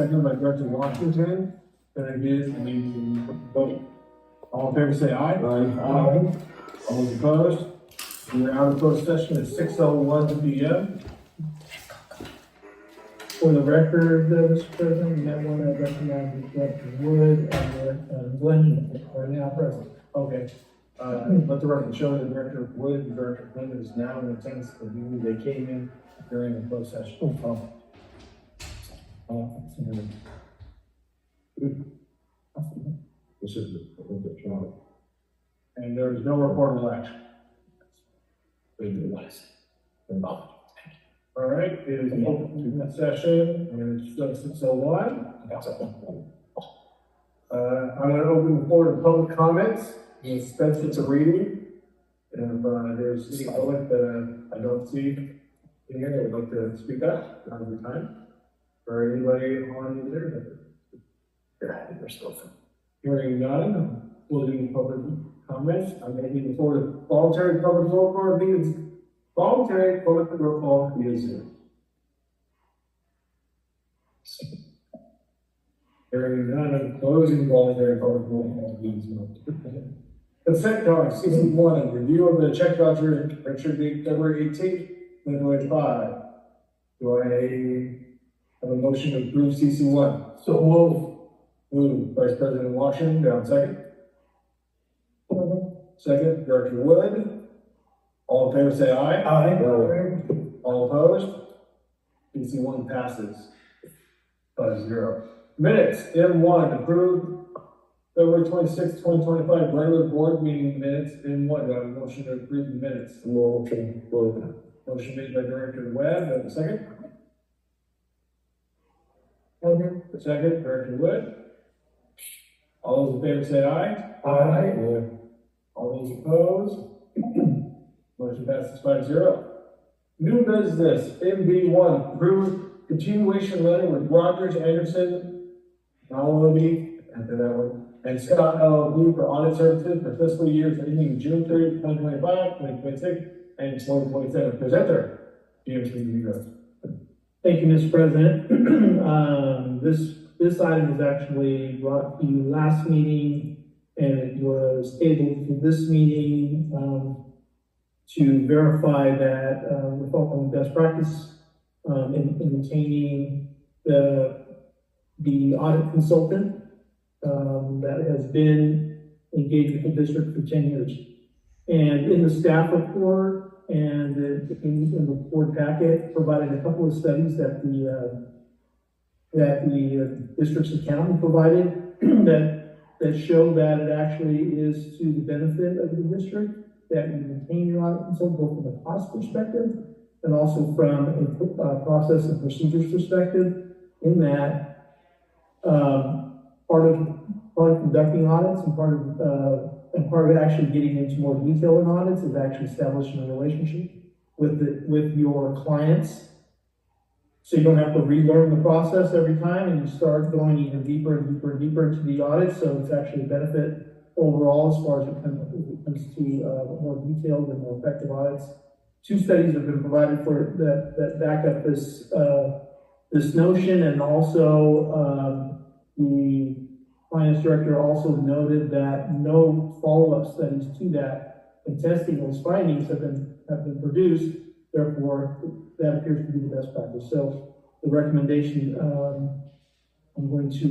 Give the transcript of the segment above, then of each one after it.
seconded by Director Washington. Can I get a vote? All in favor say aye. Aye. All those opposed? We are out of closed session at 6:01 p.m. For the record, Mr. President, you might want to recognize Director Wood and Glenn are now present. Okay. Let the record show that Director Wood and Director Clinton is now in attendance for the meeting. They came in during the closed session. This is the and there is no reportable action. All right, it is an open session and it's 6:01. I'm going to open the floor to public comments. Dispense with the reading. And there's any public that I don't see in here that would like to speak up, now's the time. Or anybody on the internet. We're still hearing none, closing public comments. I'm making the floor to voluntary public roll call means voluntary public roll call via Zoom. Hearing none, I'm closing voluntary public roll call via Zoom. Consent calendar, season 1, review of the check voucher, registered date February 18th, 2025. Do I have a motion to approve CC1? So move. Move, Vice President Washington, down second. Second, Director Wood. All in favor say aye. Aye. All opposed? CC1 passes 5-0. Minutes, M1, approved February 26th, 2025, regular board meeting minutes. M1, do I have a motion to approve the minutes? Motion. Motion made by Director Webb, do I have a second? The second, Director Wood. All those in favor say aye. Aye. All those opposed? Motion passes 5-0. New business, MB1, approved continuation letter with Rogers, Anderson, LLB, after that one, and Scott LLB for audit services for fiscal years ending June 30th, 2025, 2026, and 2027. Presenter, James Rodriguez. Thank you, Mr. President. This item was actually brought to you last meeting, and it was tabled to this meeting to verify that we're following best practice in retaining the audit consultant that has been engaged with the district for 10 years. And in the staff report and in the board packet, provided a couple of studies that the district's accountant provided that show that it actually is to the benefit of the district that we maintain your audit consultant, both from a cost perspective and also from a process and procedures perspective, in that part of conducting audits and part of actually getting into more detail in audits is actually establishing a relationship with your clients. So you don't have to relearn the process every time and you start going even deeper and deeper and deeper into the audit. So it's actually a benefit overall as far as it comes to more detailed and more effective audits. 2 studies have been provided for that back up this notion, and also the finance director also noted that no follow-up studies to that and testing those findings have been produced. Therefore, that appears to be the best practice. So the recommendation, I'm going to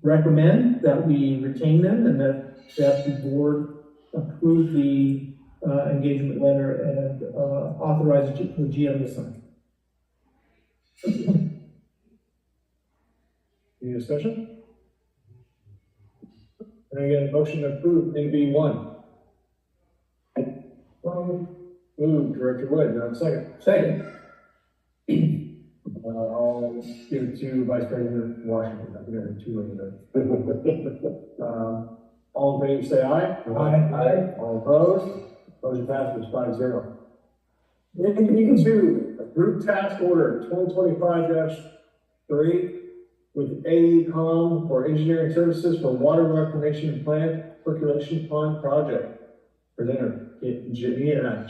recommend that we retain them and that the board approve the engagement letter and authorize the GM to sign. Any discussion? Can I get a motion to approve NB1? Move, Director Wood, do I have a second? Second. I'll give it to Vice President Washington. I think I have 2 over there. All in favor say aye. Aye. All opposed? Motion passes 5-0. NB2, group task order 2025-3 with AECOM for engineering services for water reclamation plant percolation pond project. Presenter, GM.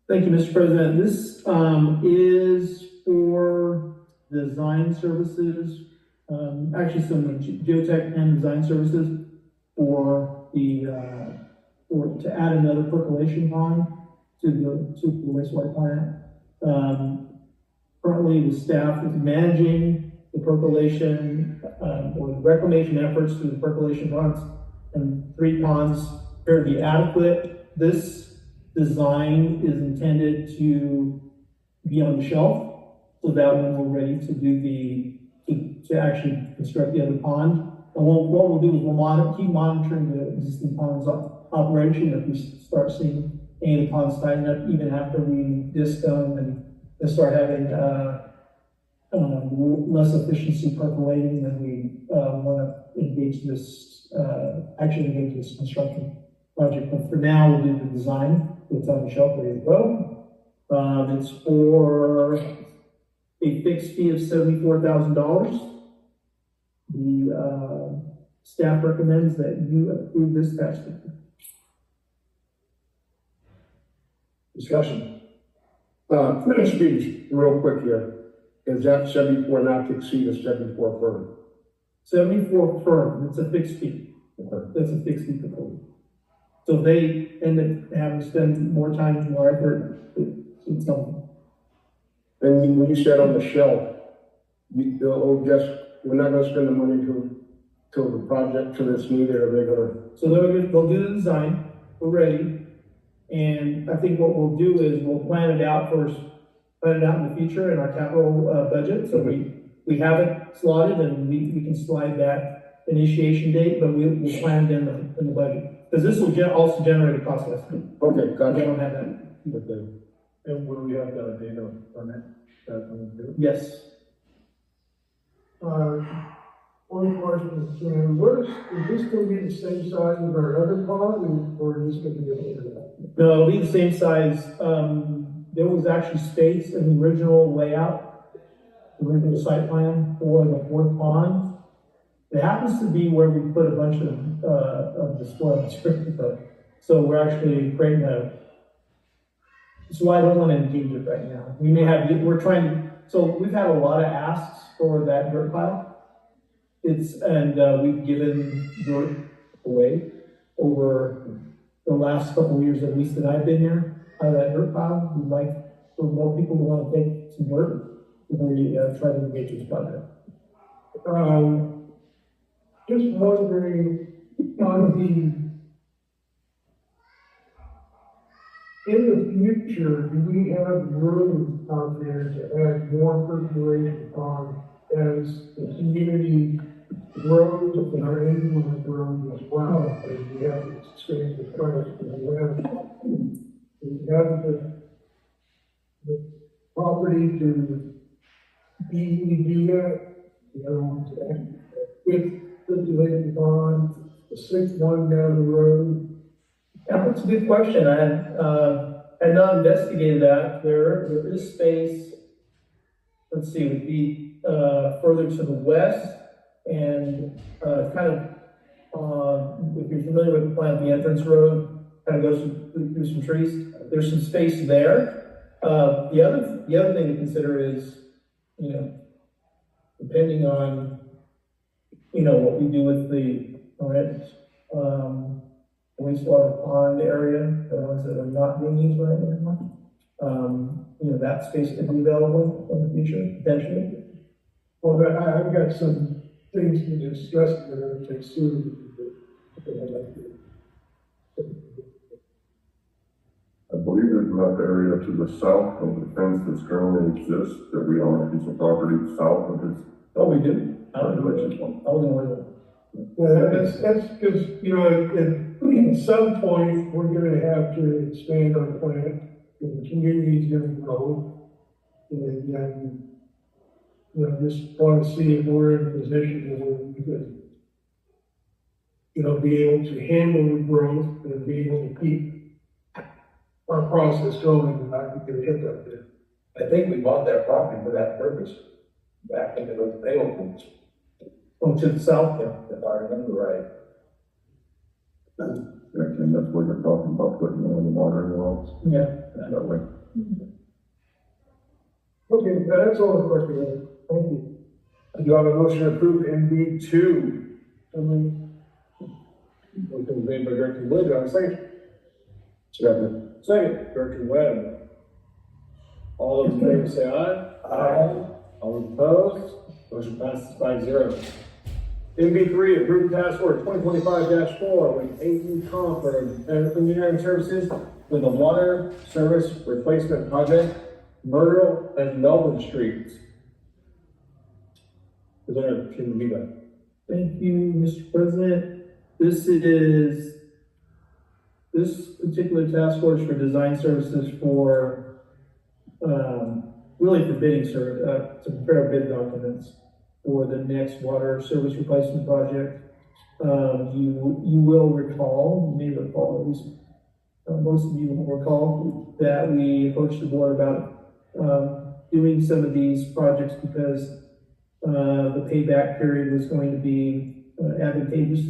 Thank you, Mr. President. This is for design services, actually some geotech and design services for the, or to add another percolation pond to the wastewater plant. Currently, the staff is managing the percolation, or the reclamation efforts through the percolation ponds, and 3 ponds appear to be adequate. This design is intended to be on the shelf, so that when we're ready to do to actually construct the other pond. And what we'll do is we'll keep monitoring the existing ponds operation. If we start seeing any of the ponds tighten up, even after we disc them and start having less efficiency percolating, then we want to engage this construction project. But for now, we'll do the design. It's on the shelf, ready to go. It's for a fixed fee of $74,000. The staff recommends that you approve this tax. Discussion. Speech, real quick here. Is that 74 not to exceed a 74 firm? 74 firm, it's a fixed fee. Okay. That's a fixed fee proposal. So if they end up having to spend more time and more effort, it's something. And when you said on the shelf, we're not gonna spend the money till the project, till it's needed, or they're gonna. So they'll do the design, we're ready. And I think what we'll do is we'll plan it out in the future in our capital budget. So we have it slotted, and we can slide that initiation date, but we'll plan it in the budget. Because this will also generate a cost estimate. Okay, We gotcha. don't have that. Okay. And what do we have done, data on that? That's what we do. Yes. One question, is this gonna be the same size as our other pond, or is this gonna be a little bit? No, it'll be the same size. There was actually space in the original layout, the original site plan for the 4th pond. It happens to be where we put a bunch of the spoil material. So we're actually creating so I don't want to engage it right now. So we've had a lot of asks for that dirt pile. We've given dirt away over the last couple of years, at least that I've been here, out of that dirt pile. We'd like for more people to want to take some dirt before we try to engage this project. Just wondering, in the future, do we have room out there to add more percolation on as the community grows and our influence grows as well? As we have to expand the price, we have the property to easily do that, with circulating on the 6th one down the road. Yeah, that's a good question. I had not investigated that. There is space, let's see, it would be further to the west, and kind of, if you're familiar with the plan, the entrance road kind of goes through some trees. There's some space there. The other thing to consider is, depending on, what we do with the wastewater pond area, the ones that are not being used right now. That space could be available in the future, potentially. Well, I've got some things to discuss that are going to take soon. I believe there's enough area to the south of the fence that's currently exists that we own a piece of property south of his. Oh, we do? I Regulations one. wasn't aware of that. Well, that's because, at some point, we're gonna have to expand our plant, and the community's gonna grow. And, just want to see if we're in a position where we could, be able to handle the growth and be able to keep our process going and not get hit up there. I think we bought that property for that purpose, back when it was available, Oh, to the south, yeah. if I remember right. And that's what you're talking about, putting on the watering wells. Yeah. That way. Okay, that's all the question. Thank you. I do have a motion to approve MB two. Someone, Motion made by Director Wood, do I have a second? Second, Director Webb. All those in favor say aye. Aye. All those opposed, motion passes 5-0. MB3, approved task order 2025-4 with AECom for engineering services for the water service replacement project, Myrtle and Melvin Streets. Presenter Kim Viva. Thank you, Mr. President. This particular task force for design services for, really for bidding to prepare bid documents for the next water service replacement project. You will recall, you may recall, at least most of you will recall, that we approached the board about doing some of these projects because the payback period was going to be advantageous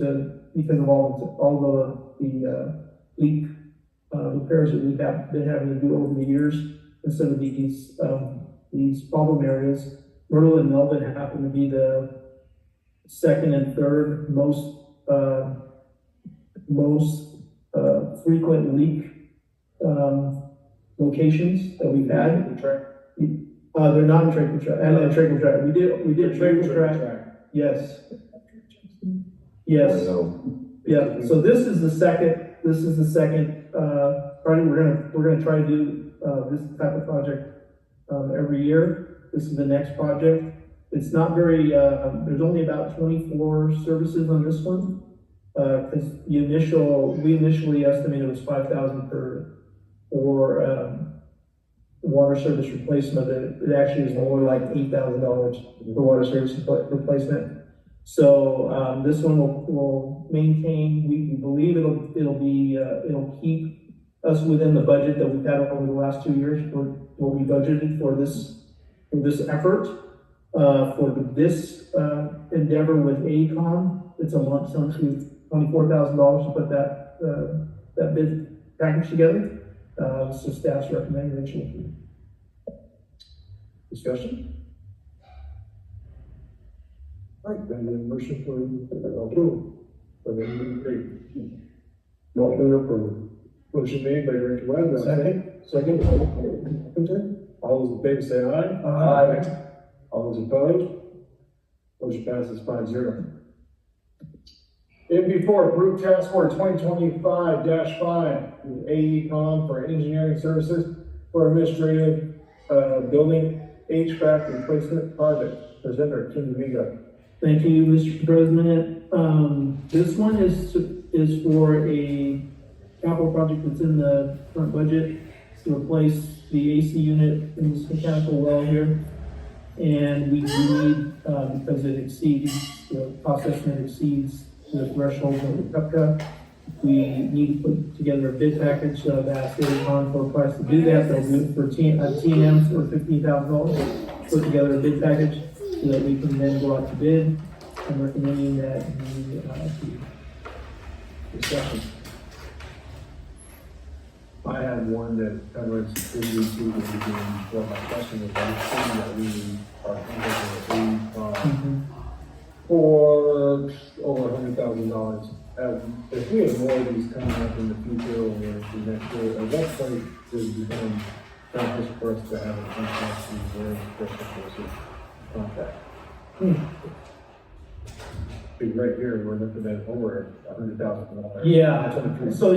because of all the leak repairs that we've been having to do over the years. And some of these problem areas, Myrtle and Melvin happen to be the second and third most frequent leak locations that we've had. They're not in Traco Track, and in Traco Track. We did Traco Track. Yes. Yes. Yeah. So this is the second project. We're gonna try to do this type of project every year. This is the next project. It's not very. There's only about 24 services on this one. Because we initially estimated it was 5,000 for water service replacement. It actually is more like $8,000 for water service replacement. So this one will maintain. We believe it'll keep us within the budget that we've had over the last 2 years for what we budgeted for this effort. For this endeavor with AECom, it's a lump sum to $24,000 to put that bid package together. So staff's recommendation. Discussion? All right, then the motion for approval for the MB3. Motion approved. Motion made by Director Webb, second. All those in favor say aye. Aye. All those opposed? Motion passes 5-0. MB4, approved task order 2025-5 with AECom for engineering services for administrative building HVAC replacement project. Presenter Kim Viga. Thank you, Mr. President. This one is for a capital project that's in the current budget to replace the AC unit in this mechanical well here. And we need, because it exceeds, the cost estimate exceeds the threshold of the CUPCA, we need to put together a bid package. I've asked AECom for a price to do that. They'll do it for T&M for $15,000. Put together a bid package so that we can then go out to bid. I'm recommending that Discussion. I have one that covers MB2 that we're doing before. My question is, are you saying that we are thinking for over $100,000? If we have more of these coming up in the future or the next year, at what point does it become beneficial for us to have a contract reserve versus contract? Because right here, we're looking at over $100,000. Yeah, so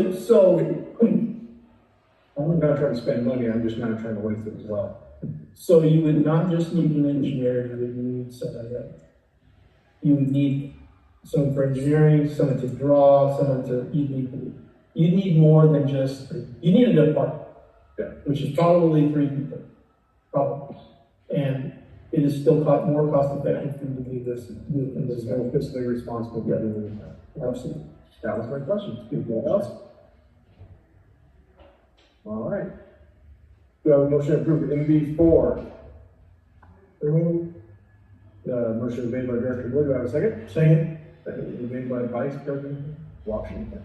I'm not trying to spend money, I'm just not trying to waste it as well. So you would not just need an engineer, you would need someone that, you would need someone for engineering, someone to draw, you need more than just, you need a department. Yeah. Which is probably 3 people, probably. And it is still more cost effective to do this. There's no fiscally responsible for doing that. Absolutely. That was my question. Anything else? All right. Do I have a motion to approve MB4? Motion made by Director Wood, do I have a second? second, Second made by Vice President Washington.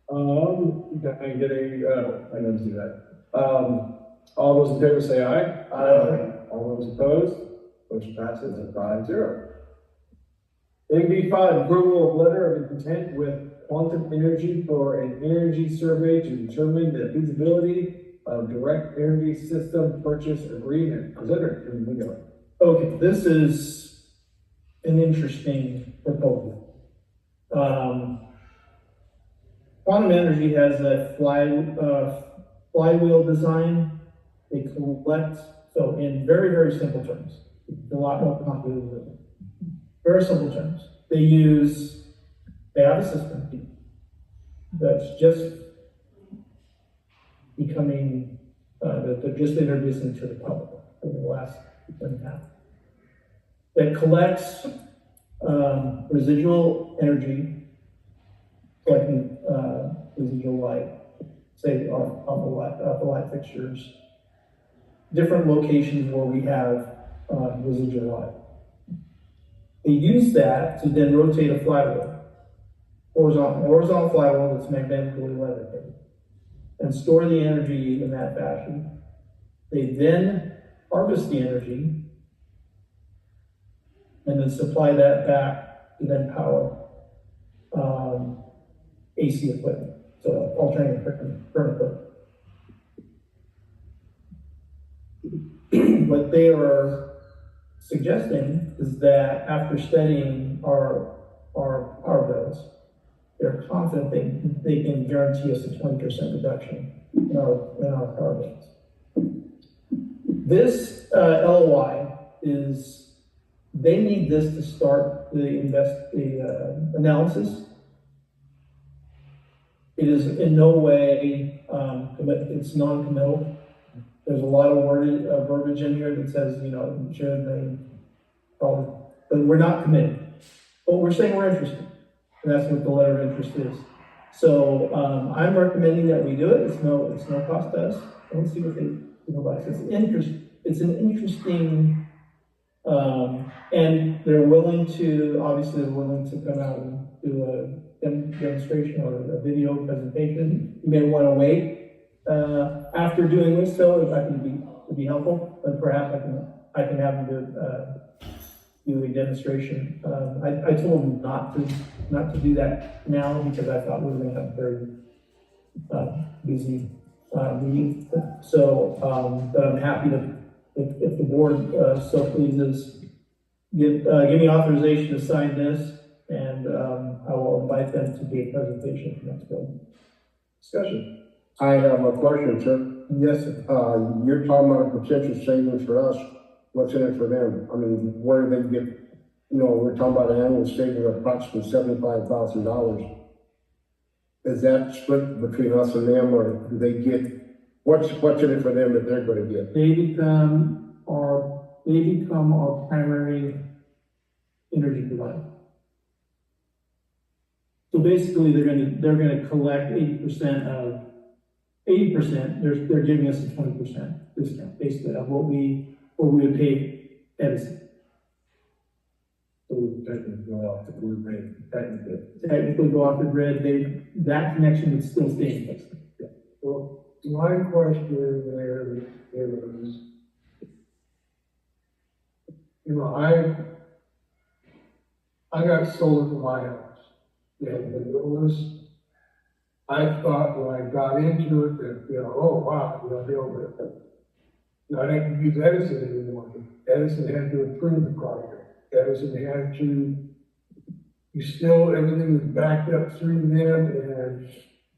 Can I get I didn't do that. All those in favor say aye. Aye. All those opposed? Motion passes at 5-0. AB5, approval of letter of intent with Quantum Energy for an energy survey to determine the feasibility of direct energy system purchase agreement. Presenter, here we go. Okay, this is an interesting proposal. Quantum Energy has a flywheel design. They collect, so in very, very simple terms, a lot more complicated than that. Very simple terms. They have a system that's just becoming, that they're just introducing to the public over the last year and a half. That collects residual energy, collecting residual light, say off the light fixtures, different locations where we have residual light. They use that to then rotate a flywheel, horizontal flywheel that's magnetically levitated, and store the energy in that fashion. They then harvest the energy and then supply that back to then power AC equipment, so alternating current equipment. What they are suggesting is that after studying our power bills, they're confident they can guarantee us a 20% reduction in our power bills. This LOI is, they need this to start the analysis. It is in no way, it's non-committal. There's a lot of verbiage in here that says, should they, probably, but we're not committed. But we're saying we're interested, and that's what the letter of interest is. So I'm recommending that we do it. It's no cost to us. Let's see what they about it. It's an interesting, and they're willing to come out and do a demonstration or a video presentation. You may want to wait after doing this, though, if I can be helpful, but perhaps I can have them do a demonstration. I told them not to do that now because I thought we were going to have a very busy meeting. So, but I'm happy to, if the board so pleases, give me authorization to sign this, and I will invite them to do a presentation for next building. Discussion. I have a question, sir. Yes, sir. You're talking about potential savings for us. What's in it for them? I mean, where do they get, we're talking about an annual savings of approximately $75,000. Is that split between us and them, or do they get, what's in it for them that they're gonna get? They become our primary energy provider. So basically, they're gonna collect 80%. They're giving us a 20% discount basically of what we would pay Edison. So we technically go off the blue ring, Technically go off the grid, that connection would still stay in place. Yeah. Well, my question there is, I got solar for my house. Yeah, but it was, I thought when I got into it that, oh wow, be able to, I didn't use Edison anymore. Edison had to approve the project. Edison had to, everything was backed up through them and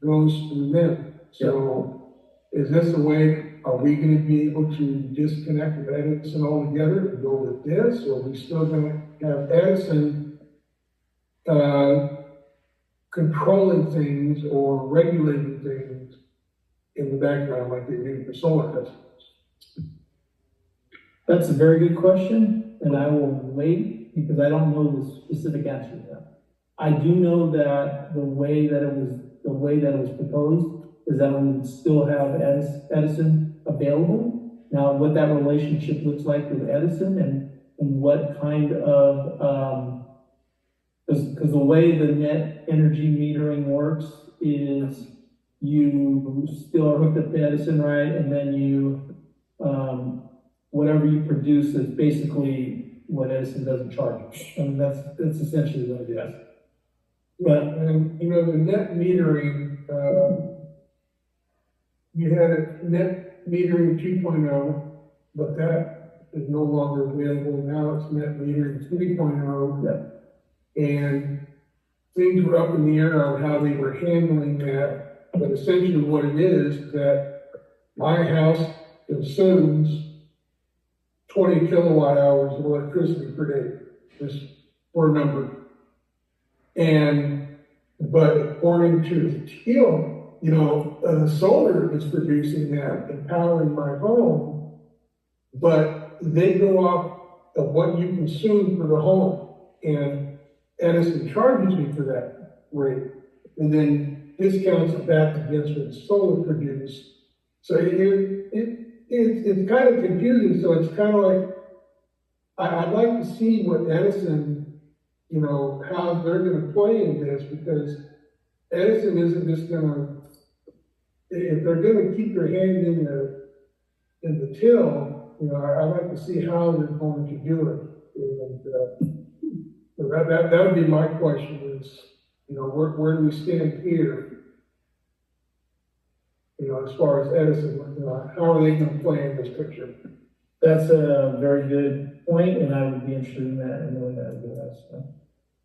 goes through them. So is this a way, are we gonna be able to disconnect with Edison altogether and go with this? Or are we still gonna have Edison controlling things or regulating things in the background like they do for solar customers? That's a very good question, and I will wait because I don't know the specific answer to that. I do know that the way that it was proposed is that we would still have Edison available. Now, what that relationship looks like with Edison and what kind of, because the way the net energy metering works is you still are hooked up to Edison, right? And then you whatever you produce is basically what Edison doesn't charge. I mean, that's essentially what it is. But, And, you know, the net metering, you had a net metering 2.0, but that is no longer available. Now it's net metering 3.0. yeah, And things were up in the air on how they were handling that. But essentially what it is that my house consumes 20 kilowatt hours of electricity per day, just for a number. But according to the teal, you know, solar is producing that and powering my home, but they go off of what you consume for the home, and Edison charges me for that rate, and then discounts it back against what solar produced. So it's kind of confusing, so it's kind of like, I'd like to see what Edison, you know, how they're gonna play in this, because Edison isn't just gonna, if they're gonna keep their hand in the till, you know, I'd like to see how they're going to do it. And, so that would be my question is, you know, where do we stand here? You know, as far as Edison, you know, how are they gonna play in this picture? that's a very good point, and I would be interested in that and knowing that as well. So.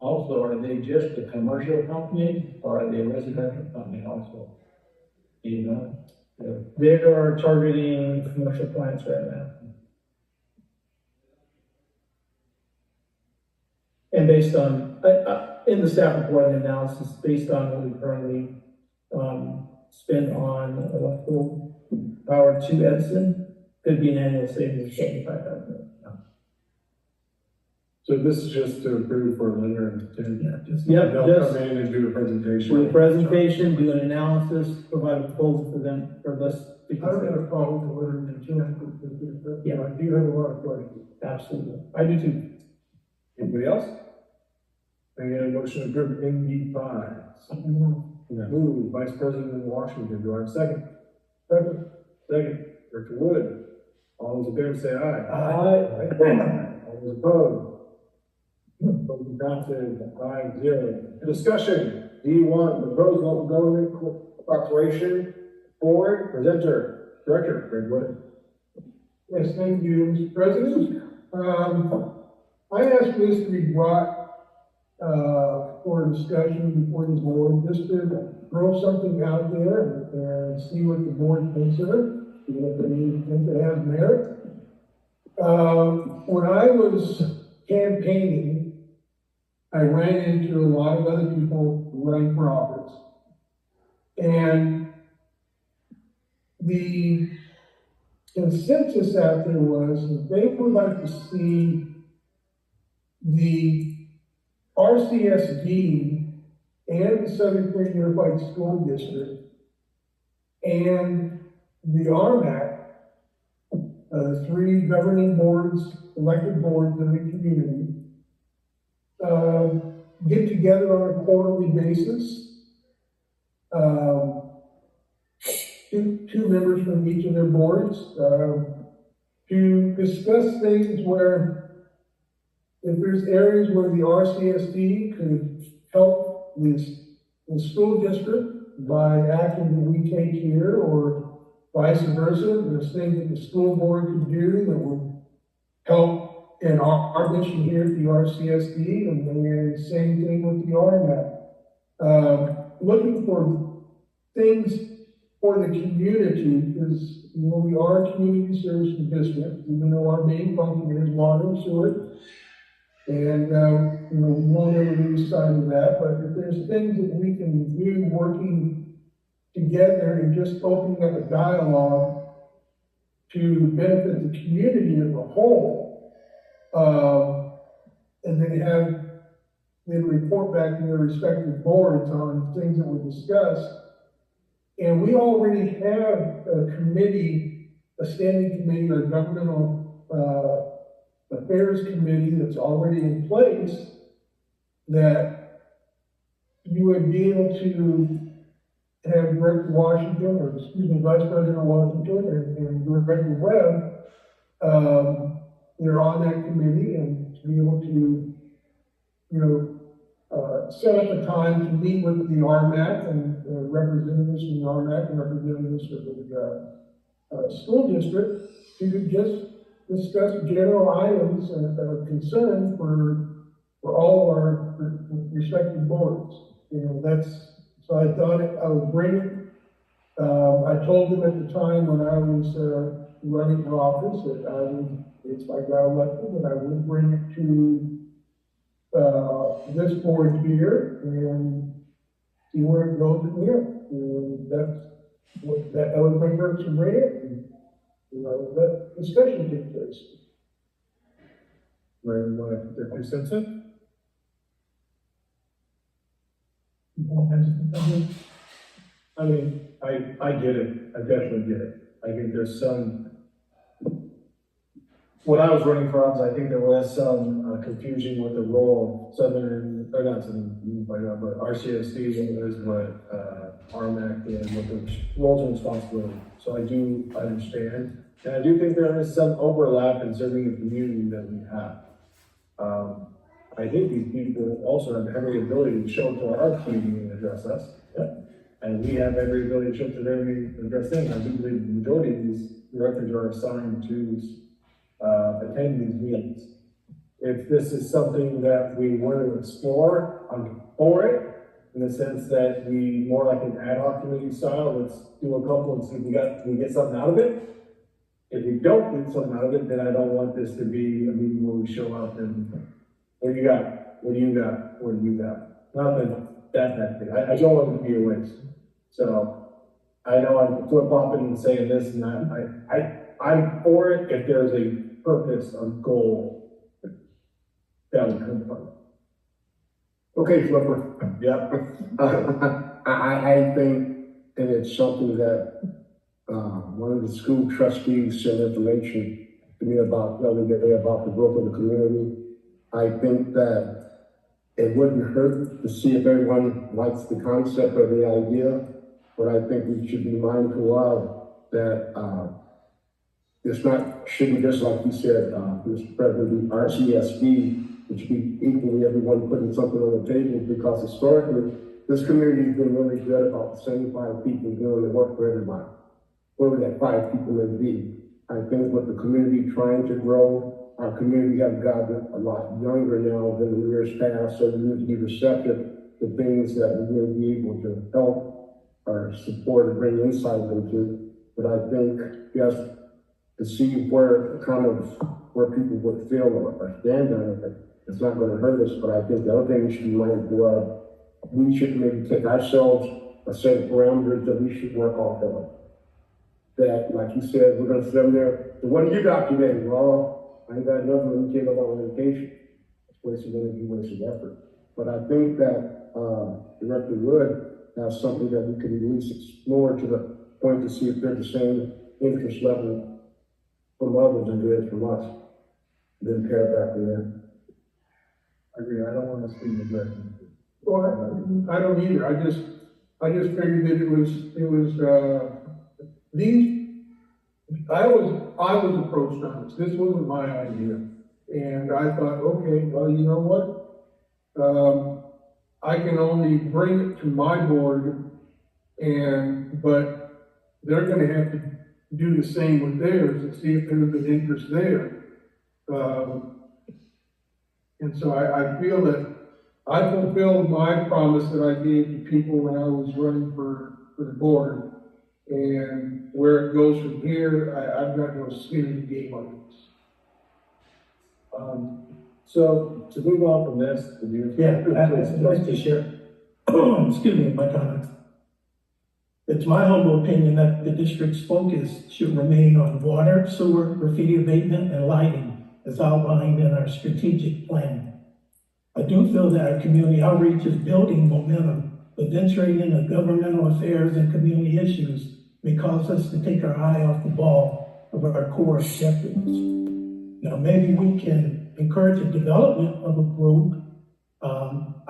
Also, are they just a commercial company or are they a residential company also? Do you know? They are targeting commercial clients right now. And based on, in the staff report and analysis, based on what we currently spend on electrical power to Edison, could be an annual savings of $75,000. So this is just to approve for Leonard and Yep, they'll just come in and do a presentation. do a presentation, do an analysis, provide a proposal for them, for this. I don't have a problem with the letter of intent, but Yeah. I do have a lot of questions. Absolutely, I do too. Anybody else? Can I get a motion to approve NB5? Move, Vice President in Washington, do I have a second? Second, Director Wood. All those in favor say aye. Aye. All those opposed? Motion passes 5-0. Discussion, D1, proposed local government cooperation board, presenter, Director Greg Wood. Yes, thank you, Mr. President. I asked this to be brought, for discussion before the board, just to throw something out there and see what the board thinks of it, see if they think it has merit. When I was campaigning, I ran into a lot of other people running for office. And the consensus out there was that they would like to see the RCSD and the Southern Clear Unified School District and the RMAC, three governing boards, elected boards in the community, get together on a quarterly basis. Two members from each of their boards, to discuss things where if there's areas where the RCSD could help the school district by action that we take here, or vice versa, there's things that the school board could do that would help in our mission here at the RCSD, and then same thing with the RMAC. Looking for things for the community, because, you know, we are a community service district, even though our main function is water and sewer. And, you know, we won't ever lose sight of that, but if there's things that we can do working together and just opening up a dialogue to benefit the community as a whole, and then report back to their respective boards on things that were discussed. And we already have a committee, a standing committee, or governmental, affairs committee that's already in place that you would be able to have Director Washington, or excuse me, Vice President Washington and Director Webb, they're on that committee, and to be able to, set up a time to meet with the RMAC and representatives from the RMAC and representatives of the school district to just discuss general items of concern for all of our respective boards. So I thought I would bring it. I told them at the time when I was running for office that I would, if I got elected, that I would bring it to this board here and see where it goes from here. And that would bring her to bring it, and let discussion take place. Where you want to put their 2 cents in? I mean, I get it, I definitely get it. I think there's some, when I was running for office, I think there was some confusion with the role of Southern, or not Southern, but Rcsd, and there's what RMAC did, what the roles and responsibilities. So I do understand, and I do think there is some overlap in serving the community that we have. I think these people also have every ability to show up to our community and address us. And we have every ability to show up to them and address them. I do believe the majority of these directors are assigned to attend these meetings. If this is something that we want to explore, I'm for it, in the sense that we, more like an ad hoc committee style, let's do a couple and see if we get something out of it. If we don't get something out of it, then I don't want this to be a meeting where we show up and, what do you got? What do you got? What do you got? Nothing, that thing. I don't want it to be a waste. So, I know I'm flip-flopping and saying this and that. I'm for it if there's a purpose, a goal that would come from it. Okay, Flipper. Yep. I think, and it's something that, one of the school trustees sent information to me about the other day about the growth of the community. I think that it wouldn't hurt to see if everyone likes the concept or the idea, but I think we should be mindful of that, it's not, shouldn't just like you said, Mr. President, RCSD, which be equally everyone putting something on the table, because historically, this community has been really good about the same 5 people doing the work for everybody. Whoever that 5 people may be. I think with the community trying to grow, our community have gotten a lot younger now than in years past, so we need to be receptive to things that we may be able to help or support or bring insight into. But I think, yes, to see where people would feel or stand on it, it's not going to hurt us. But I think the other thing we should be mindful of, we should maybe take ourselves a set of parameters that we should work off of. That, like you said, we're going to sit them there. So what do you got today? Well, I ain't got nothing when you came up on vacation. It's wasted energy, wasted effort. But I think that Director Wood has something that we could at least explore to the point to see if they're the same interest level from others and it is from us. Then pair back to them. I agree. I don't want to speak in direction. Well, I don't either. I just figured that it was I was approached on this. This wasn't my idea. And I thought, okay, well, you know what? I can only bring it to my board, but they're going to have to do the same with theirs and see if there's an interest there. And so I feel that I fulfilled my promise that I gave to people when I was running for the board. And where it goes from here, I've got no skin in the game on this. So to move on from this, I'd like to share, excuse me, my comments. It's my humble opinion that the district's focus should remain on water, sewer, graffiti abatement, and lighting as outlined in our strategic plan. I do feel that our community outreach is building momentum, but venturing into governmental affairs and community issues may cause us to take our eye off the ball of our core objectives. Now, maybe we can encourage the development of a group.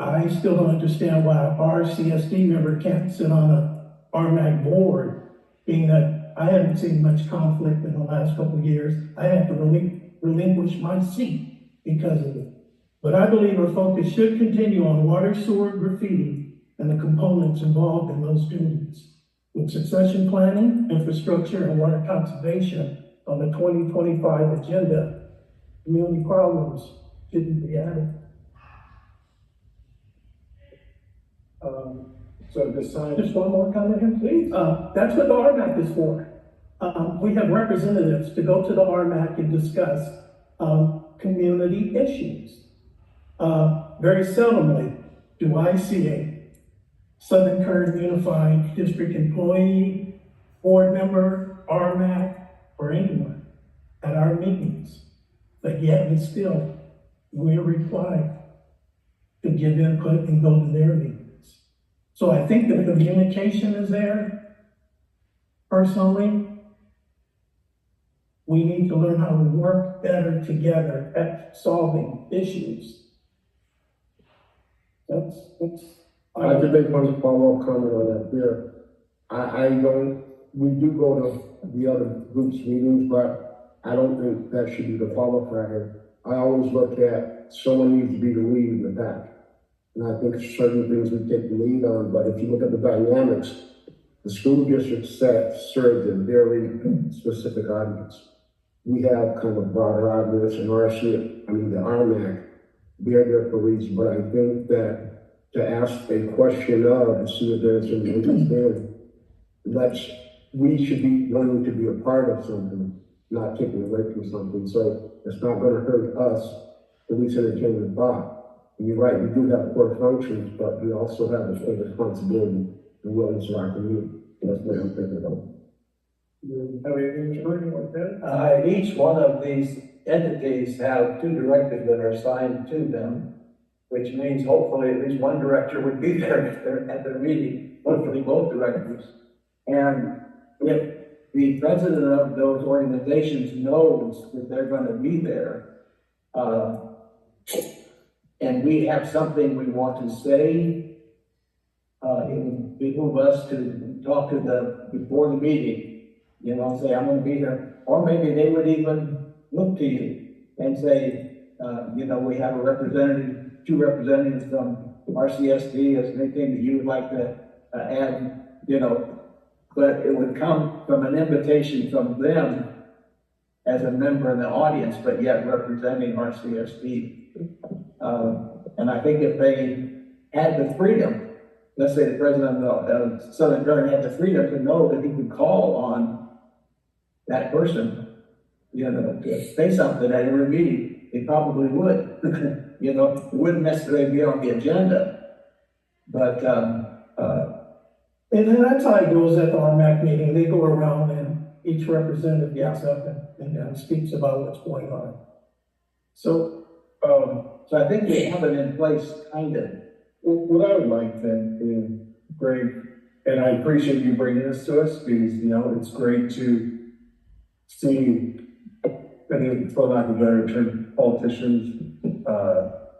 I still don't understand why our RCSD member can't sit on RMAC board, being that I haven't seen much conflict in the last couple of years, I had to relinquish my seat because of it. But I believe our focus should continue on water, sewer, graffiti, and the components involved in those duties. With succession planning, infrastructure, and water conservation on the 2025 agenda, community problems shouldn't be added. So at this time, Just one more comment here, please. That's what the RMAC is for. We have representatives to go to the RMAC and discuss, community issues. Very seldomly do I see a Southern Current Unified District employee, board member, RMAC, or anyone at our meetings. But yet and still, we're required to give input and go to their meetings. So I think the communication is there. Personally, we need to learn how to work better together at solving issues. That's. I could make one follow-up comment on that there. I don't, we do go to the other groups' meetings, but I don't think that should be the qualifier. I always look at someone needs to be the lead in the back. And I think certain things we take the lead on, but if you look at the dynamics, the school district serves a very specific audience. We have kind of broader audience in RC, the RMAC, they're there for reasons, but I think that to ask a question of and see if there's an understanding, we should be wanting to be a part of something, not taking away from something. So it's not going to hurt us, at least entertain the thought. And you're right, we do have core functions, but we also have a responsibility and willingness to our community. That's what I'm thinking about. have anything like that? Each one of these entities have two directors that are assigned to them, which means hopefully at least one director would be there if they're at their meeting, hopefully both directors. And if the president of those organizations knows that they're going to be there, and we have something we want to say, it would behoove us to talk to before the meeting, say, I'm going to be here. Or maybe they would even look to you and say, we have a representative, two representatives from Rcsd, as anything that you would like to add, but it would come from an invitation from them as a member in the audience, but yet representing Rcsd. And I think if they had the freedom, let's say the president of Southern Current had the freedom to know that he could call on that person, to say something at every meeting, they probably would. It wouldn't necessarily be on the agenda, but, And then that's how it goes at the RMAC meeting. They go around and each representative gets up and speaks about what's going on. So, so I think we have it in place, kind of. what I would like then is, Greg, and I appreciate you bringing this to us because, it's great to see, for lack of a better term, politicians,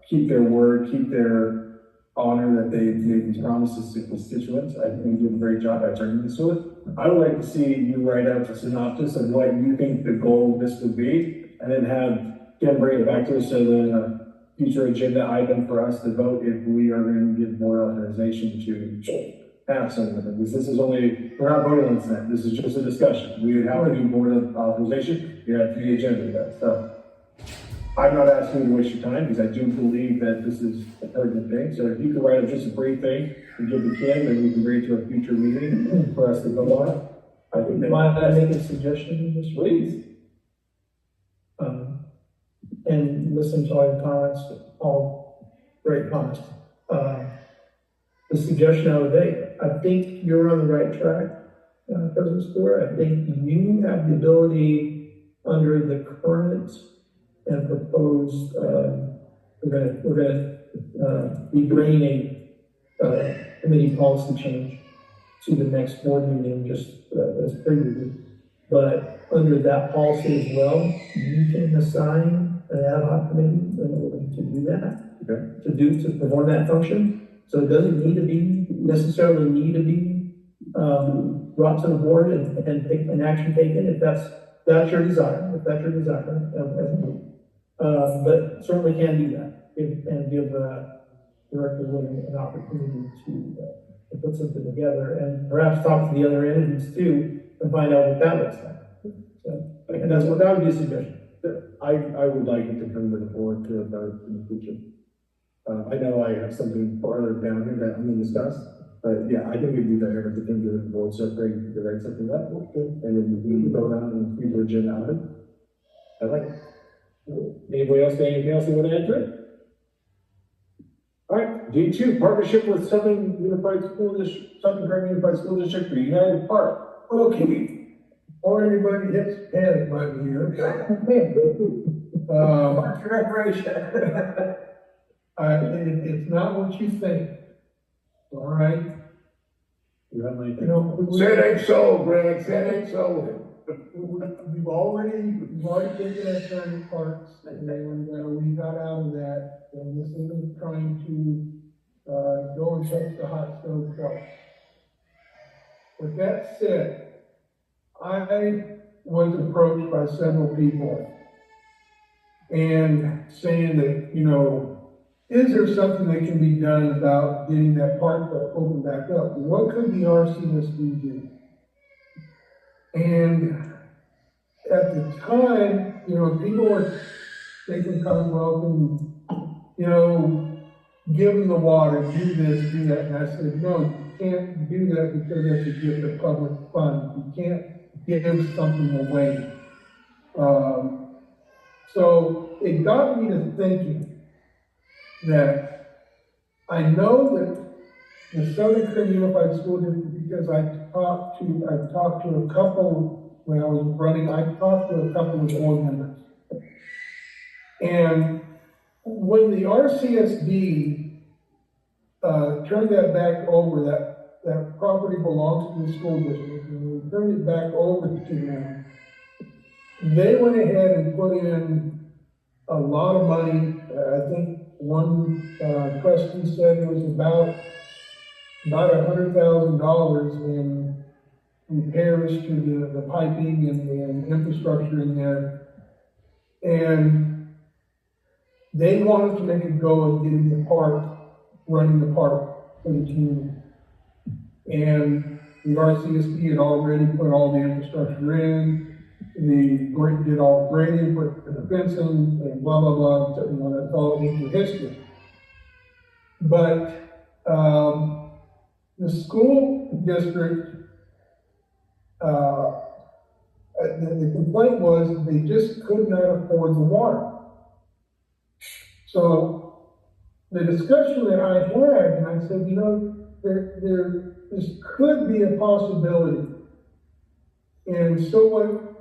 keep their word, keep their honor that they made these promises to constituents. I think you did a great job at turning this to it. I would like to see you write out a synopsis of what you think the goal of this would be, and then have Kim bring it back to us as a future agenda item for us to vote if we are going to give board authorization to have some of them. Because this is only, we're not voting on tonight. This is just a discussion. We would have to do board authorization. You have to the agenda that stuff. I'm not asking you to waste your time because I do believe that this is a pertinent thing. So if you could write up just a brief thing and give to Kim, and we can bring it to a future meeting for us to go on. I think that Might I make a suggestion, Mr. please. And listen to all your comments, all great comments. The suggestion I would make, I think you're on the right track, President Stewart. I think you have the ability under the current and proposed, we're gonna be bringing a committee policy change to the next board meeting, just as previously. But under that policy as well, you can assign an ad hoc committee in order to do that, Okay. to perform that function. So it doesn't necessarily need to be brought to the board and take an action taken if that's your desire, as a group. But certainly can do that and give, Director William an opportunity to put something together and perhaps talk to the other entities too and find out what that looks like. So, and that would be a suggestion. I would like it to come to the board to about in the future. I know I have something farther down here that I'm gonna discuss, but yeah, I think we do that every thing to the board, so great, to write something up, and then we can go around and future agenda item. I like it. Anybody else, anything else you want to add to it? All right, G2, partnership with Southern Unified School District, Southern Credit Unified School District for United Park. Okay, or anybody hits panic button here. It's not what you think, all right? You have my You know, Say it ain't so, Greg, say it ain't so. we've already taken that kind of parts, and we got out of that, and this isn't trying to, go and touch the hot stove twice. With that said, I was approached by several people and saying that, you know, is there something that can be done about getting that park open back up? What could the RCSD do? And at the time, you know, people were thinking Commonwealth and, you know, give them the water, do this, do that. And I said, no, you can't do that because that's a gift of public funds. You can't give something away. So it got me to thinking that I know that the Southern Credit Unified School District, because I've talked to a couple when I was running, I talked to a couple of board members. And when the RCSD turned that back over, that property belongs to the school district, and we turned it back over to them, they went ahead and put in a lot of money. I think one trustee said it was about $100,000 in repairs to the piping and the infrastructure in there. And they wanted to make a go of getting the park, running the park for the community. And the RCSD had already put all the infrastructure in, did all the grading, put the fencing, and blah, blah, blah, you know, that's all ancient history. But, the school district, the complaint was they just could not afford the water. So the discussion that I had, and I said, you know, this could be a possibility. And so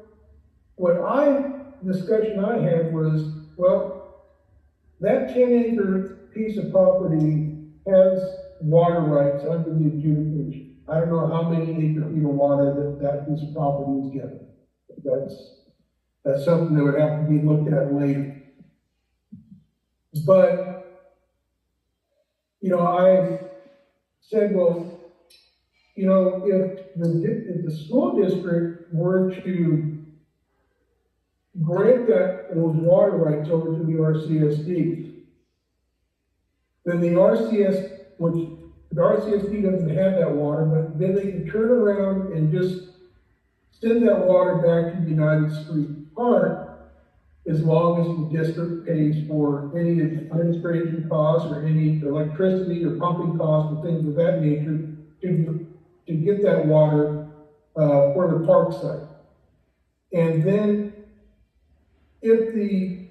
discussion I had was, well, that 10-acre piece of property has water rights under the adjudication. I don't know how many acre feet of water that piece of property is given. That's something that would have to be looked at later. But, you know, I said, well, you know, if the school district were to grant those water rights over to the RCSD, then the RCSD doesn't have that water, but then they can turn around and just send that water back to United Street Park as long as the district pays for any administration costs or any electricity or pumping costs or things of that nature to get that water for the park site. And then if the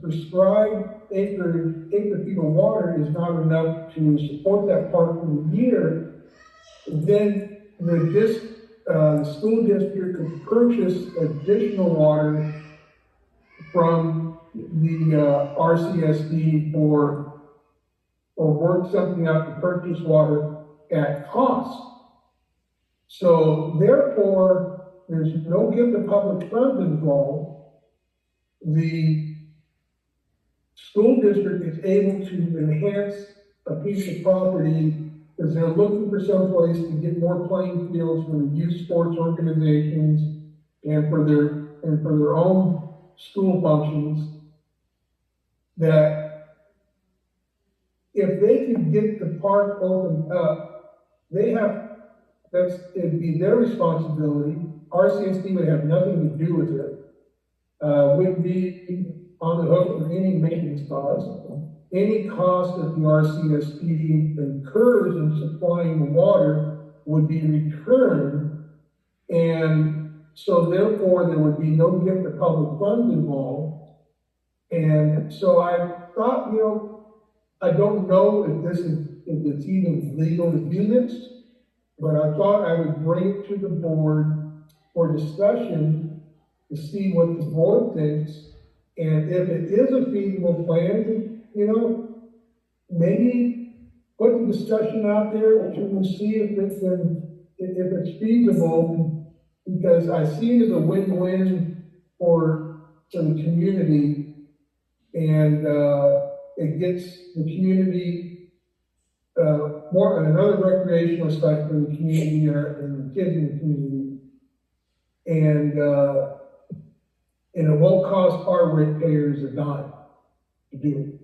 prescribed acre feet of water is not enough to support that park for the year, then the school district could purchase additional water from the RCSD or work something out to purchase water at cost. So therefore, there's no gift of public funds involved. The school district is able to enhance a piece of property because they're looking for some place to get more playing fields for the youth sports organizations and for their own school functions. That if they could get the park opened up, it'd be their responsibility. RCSD would have nothing to do with it. Wouldn't be on the hook for any maintenance costs. Any cost that the RCSD incurs in supplying the water would be returned. And so therefore, there would be no gift of public funds involved. And so I thought, I don't know if it's even legal to do this, but I thought I would bring it to the board for discussion to see what the board thinks. And if it is a feasible plan, maybe put the discussion out there and see if it's feasible, because I see it as a win-win for the community, and it gets the community another recreational site for the community and the kids in the community, and it won't cost our ratepayers a dime to do it.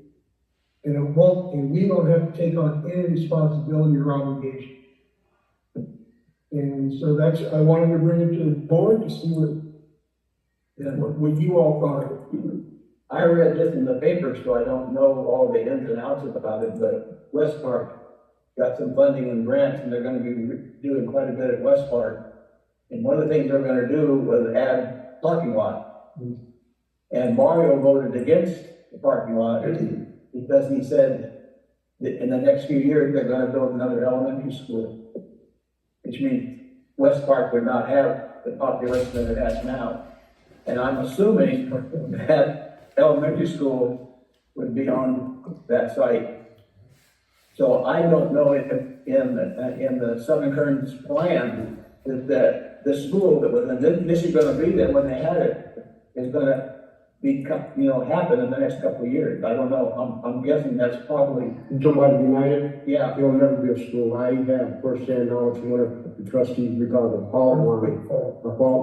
And we don't have to take on any responsibility or obligation. And so I wanted to bring it to the board to see what you all thought of it. I read this in the paper, so I don't know all the ins and outs about it, but West Park got some funding and grants, and they're gonna be doing quite a bit at West Park. And one of the things they're gonna do was add parking lot. And Mario voted against the parking lot because he said that in the next few years, they're gonna build another elementary school, which means West Park would not have the population that it has now. And I'm assuming that elementary school would be on that site. So I don't know if in the Southern Currents plan that the school that was initially gonna be there when they had it is gonna happen in the next couple of years. I don't know. I'm guessing that's probably. You're talking about United? Yeah. It'll never be a school. I have first-hand knowledge from one of the trustees, we call it a fault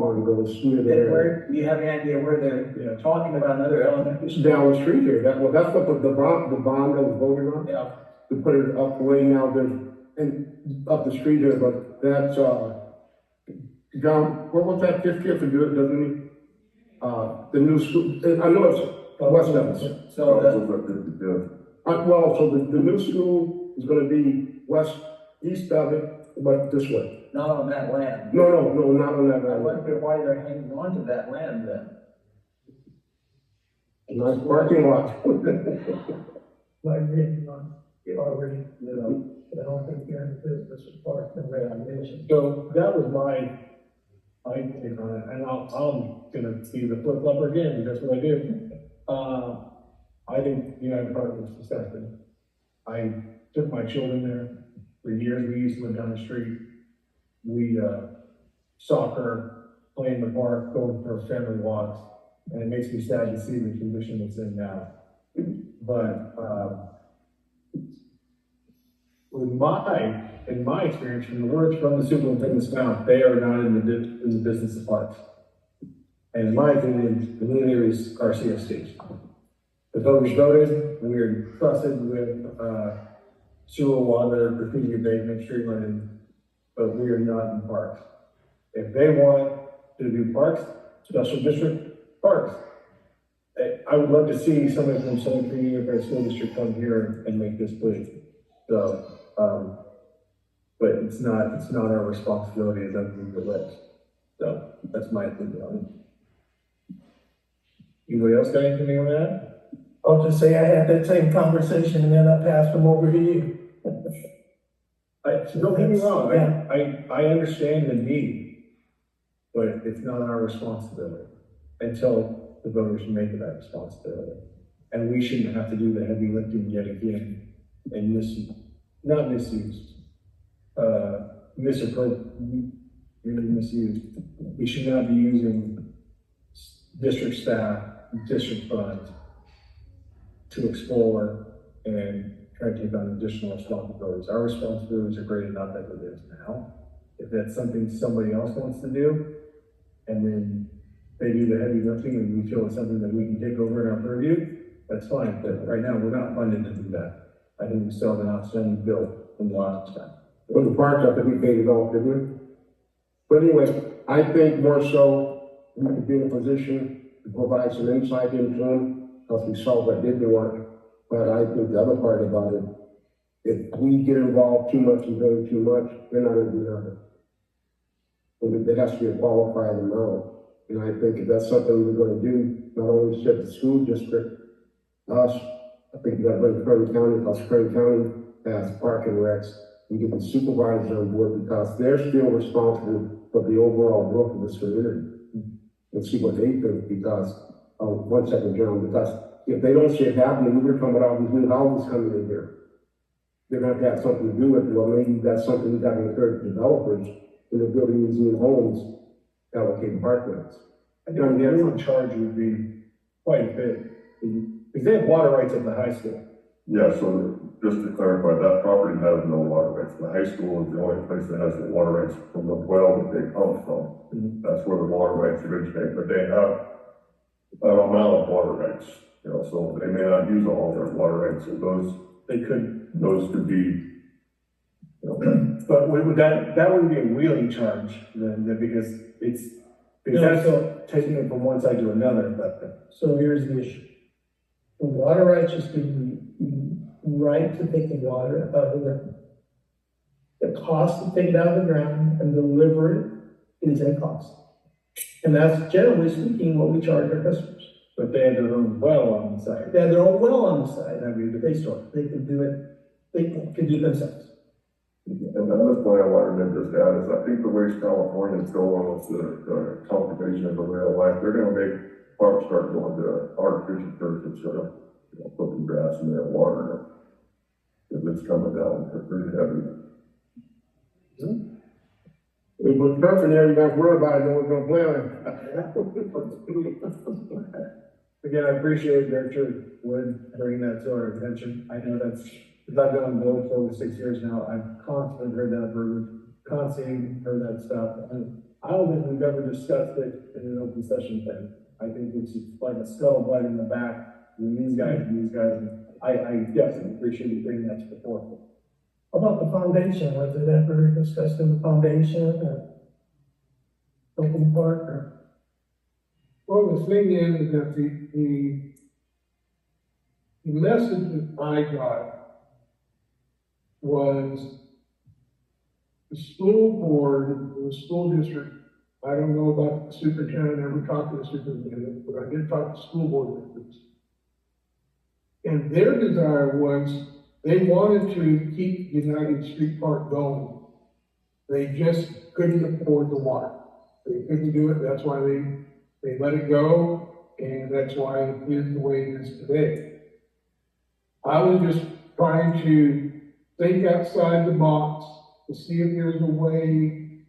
line goes through there. Do you have any idea where they're talking about another elementary school? Down the street here, that's what the bond that was voted on. Yeah. To put it up the way now, and up the street here, but that's, John, what was that 50th to do it, doesn't he? The new school, I know it's West Evans. So, So the new school is gonna be east of it, but this way. not on that land. No, not on that I land. wonder why they're hanging on to that land then. Nice parking lot. Like written on, already, I don't think they're in the business of park and recreation. So that was my take on it, and I'm gonna be the flip flopper again, because that's what I do. I think United Park was disgusting. I took my children there for years. We used to live down the street. We soccer, play in the park, going for family walks, and it makes me sad to see the condition it's in now. But in my experience, from the words from the superintendent's mouth, they are not in the business of parks. And in my opinion, the leader is RCSD. The voters voted, we are trusted with sewer, water, graffiti abatement, tree lighting, but we are not in parks. If they want to do parks, special district parks, I would love to see somebody from Southern Community School District come here and make this push. So, but it's not our responsibility as under the list. So that's my opinion on it. Anybody else got anything on that? I'll just say I had that same conversation and then I passed them over to you. Don't get me wrong, Yeah. I understand the need, but it's not our responsibility until the voters make it that responsibility. And we shouldn't have to do the heavy lifting yet again and misuse. We should not be using district staff, district funds to explore and try to take on additional responsibilities. Our responsibilities are great enough as it is now. If that's something somebody else wants to do, and then they do the heavy lifting and we feel it's something that we can take over in our purview, that's fine, but right now, we're not funded to do that. I think we still have an outstanding bill from the last time. Well, the parks have to be paid off, didn't we? But anyway, I think more so, we could be in a position to provide some insight into them, because we saw what didn't work. But I think the other part about it, if we get involved too much and doing too much, they're not gonna do nothing. And there has to be a qualified amount. And I think if that's something we're gonna do, not only set the school district, us, I think we gotta bring Kern County, because Kern County has park and recs, and get the supervisors on board, because they're still responsible for the overall growth of this community. And see what they think, because, one second, John, because if they don't see it happening, we're talking about all these new houses coming in here. They're gonna have something to do with it, well, maybe that's something we gotta encourage developers in the building these new homes, allocate park lots. I think the minimum charge would be quite a bit, because they have water rights at the high school. Yeah, so just to clarify, that property has no water rights. The high school is the only place that has the water rights from the well that they come from. That's where the water rights originate, but they have an amount of water rights, so they may not use all their water rights, so those could be, But that wouldn't be a wheeling charge then, because that's taking it from one side to another, but. So here's the issue. The water rights just give you the right to take the water out of the ground. The cost to take it out of the ground and deliver it is a cost. And that's generally speaking what we charge our customers. But they have their own well on the side. They have their own well on the side. That'd be the big story. They can do it, they can do it themselves. and another point I wanted to just add is I think the way California is going with the conservation of the rail life, they're gonna make parks start going to artificial turf instead of, putting grass in their water. If it's coming down, it's pretty heavy. If we're turfing there, you got to worry about it, then we're gonna play on it. Again, I appreciate Richard Wood bringing that to our attention. I know that's, because I've been on board for over 6 years now, I've constantly heard that verbiage, constantly heard that stuff. And I don't think we've ever discussed it in an open session thing. I think it's like a scuttlebutt in the back, and these guys, and I definitely appreciate you bringing that to the forefront. How about the foundation? Was it ever discussed in the foundation or open park or? Well, the thing is that the message that I got was the school board, the school district, I don't know about the superintendent, I never talked to the superintendent, but I did talk to school board members. And their desire was, they wanted to keep United Street Park going. They just couldn't afford the water. They couldn't do it, that's why they let it go, and that's why it is the way it is today. I was just trying to think outside the box to see if there's a way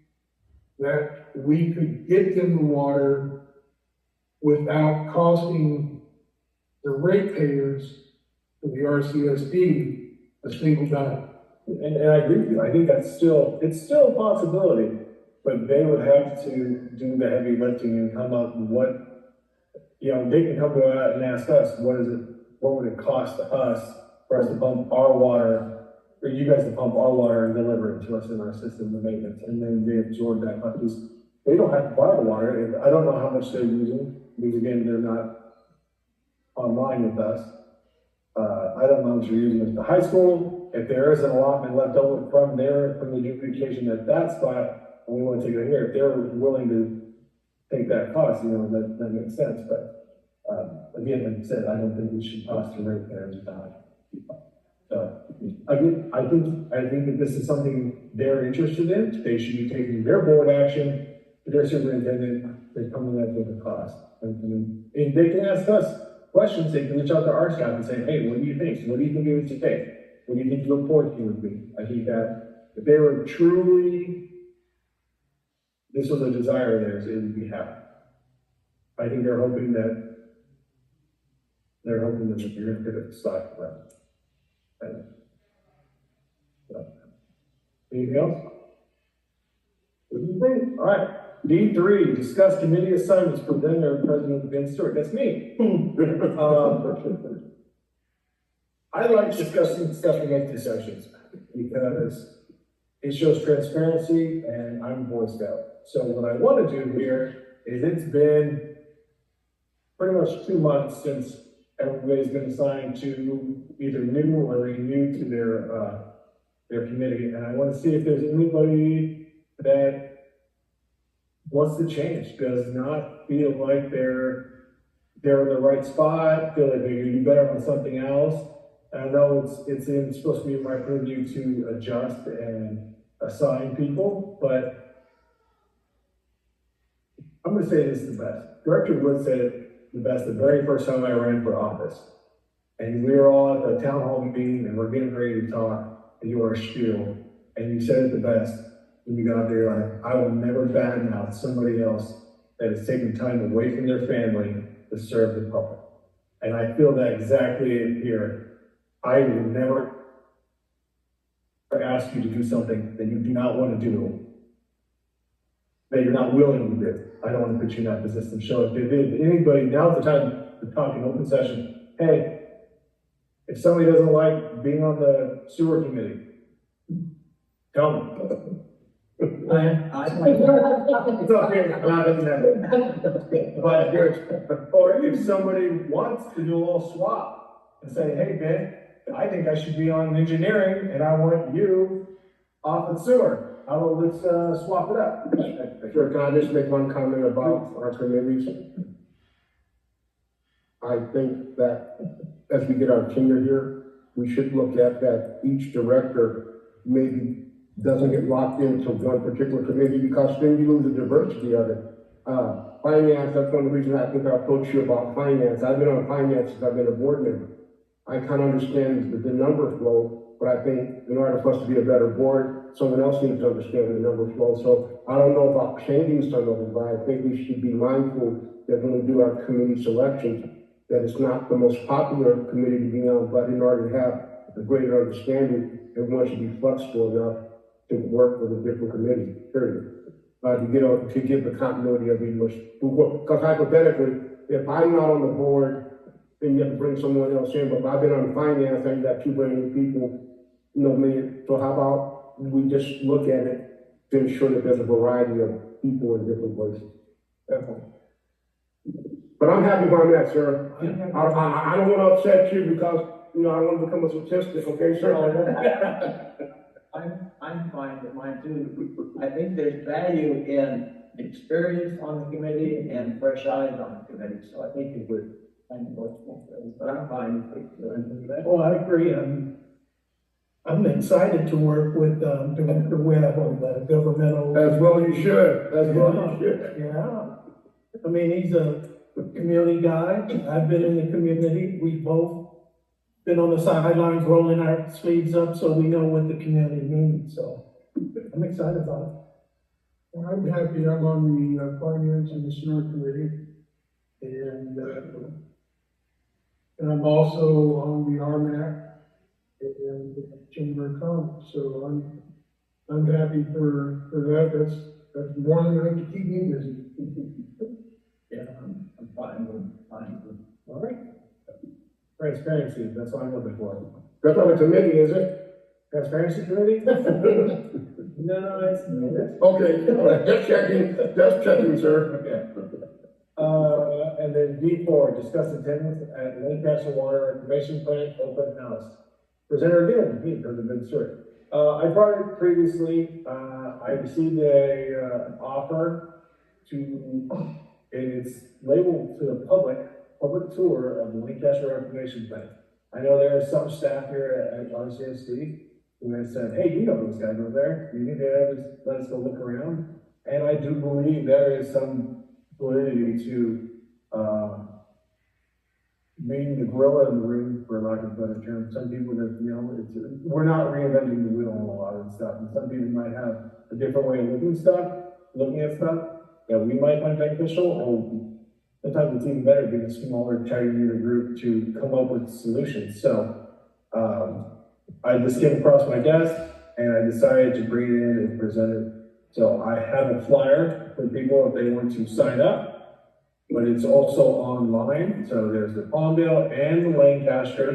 that we could get them the water without costing the ratepayers for the RCSD a single dime. And I agree with you. I think it's still a possibility, but they would have to do the heavy lifting and come up with what, they can come to us and ask us, what would it cost us for us to pump our water, or you guys to pump our water and deliver it to us in our system, the maintenance, and then they absorb that cost. Because they don't have to buy the water, and I don't know how much they're using, because again, they're not online with us. I don't know how much you're using at the high school. If there is an allotment left over from the adjudication at that spot, and we want to take it here, if they're willing to take that cost, that makes sense. But again, like I said, I don't think we should cost the ratepayers about. I think that this is something they're interested in. They should be taking their board action, their superintendent, they're coming at with the cost. And they can ask us questions, they can reach out to our staff and say, hey, what do you think? What do you think it would take? What do you think your portion would be? I think that if they were truly, this was a desire of theirs, it would be happening. I think they're hoping that you're going to get a stock for that. Anything else? What do you think? All right. D3, discuss committee assignments, presenter, President Ben Stewart. That's me. I like discussing stuff in empty sessions because it shows transparency and I'm a Boy Scout. So what I want to do here is it's been pretty much 2 months since everybody's been assigned to either new or renewed to their committee. And I want to see if there's anybody that wants to change, does not feel like they're in the right spot, feel like they could do better on something else. I know it's supposed to be my purview to adjust and assign people, but I'm gonna say this is the best. Director Wood said it the best the very first time I ran for office. And we were all at the town hall meeting and we're getting ready to talk, and you were a spiel, and you said it the best. When you got there, like, I will never badmouth somebody else that is taking time away from their family to serve the public. And I feel that exactly here. I will never ask you to do something that you do not want to do, that you're not willing to do. I don't want to put you in that position. So if anybody, now's the time to talk in open session. Hey, if somebody doesn't like being on the sewer committee, tell me. It's okay, I'm not in that. But or if somebody wants to do a little swap and say, hey, Ben, I think I should be on engineering and I want you off the sewer. Let's swap it up. Sure, can I just make one comment about our committees? I think that as we get our tenure here, we should look at that each director maybe doesn't get locked into one particular committee, because then you lose the diversity of it. Finance, that's one of the reasons I think I approached you about finance. I've been on finance since I've been a board member. I kind of understand the number flow, but I think in order for us to be a better board, someone else needs to understand the number flow. So I don't know about changing some of it, but I think we should be mindful that when we do our committee selections, that it's not the most popular committee to be on, but in order to have a greater understanding, everyone should be flexible enough to work with a different committee, period. To give the continuity of leadership. Because hypothetically, if I'm not on the board, then you have to bring someone else in. But if I've been on finance, and you got 2 brand new people, so how about we just look at it to ensure that there's a variety of people in different places. Definitely. But I'm happy where I'm at, sir. I don't want to upset you because, I don't want to become a statistic, okay, sir? I'm fine with mine too. I think there's value in experience on the committee and fresh eyes on the committee, so I think it would kind of work both ways, but I'm fine with that. Well, I agree. I'm excited to work with Director Webb on the governmental. As well you should, as well you should. Yeah. I mean, he's a community guy. I've been in the community. We've both been on the sidelines rolling our sleeves up so we know what the community needs. So I'm excited about Well, I'm happy I'm on the finance and the sewer committee. And I'm also on the RMAC and the Chamber of Commerce, so I'm happy for that. That's more than enough to keep me busy. Yeah, I'm fine with. All right. Transparency, that's what I'm looking for. That's not a committee, is it? Transparency committee? No, it's. Okay, all right, just checking, sir. Okay. And then D4, discuss attendance at Lancaster Water Information Plant open house. Presenter again, me, President Ben Stewart. I brought it previously, I received a offer and it's labeled to the public tour of the Lancaster Information Plant. I know there are some staff here at Rcsd who have said, hey, you know those guys over there, you need to let us go look around. And I do believe there is some validity to being the gorilla in the room, for lack of a better term. Some people that, we're not reinventing the wheel on a lot of stuff. And some people might have a different way of looking at stuff that we might find beneficial, or sometimes it's even better being a smaller, tighter group to come up with solutions. So, this came across my desk. and I decided to bring it in and present it. So I have a flyer for people if they want to sign up, but it's also online. So there's the Palmdale and the Lancaster.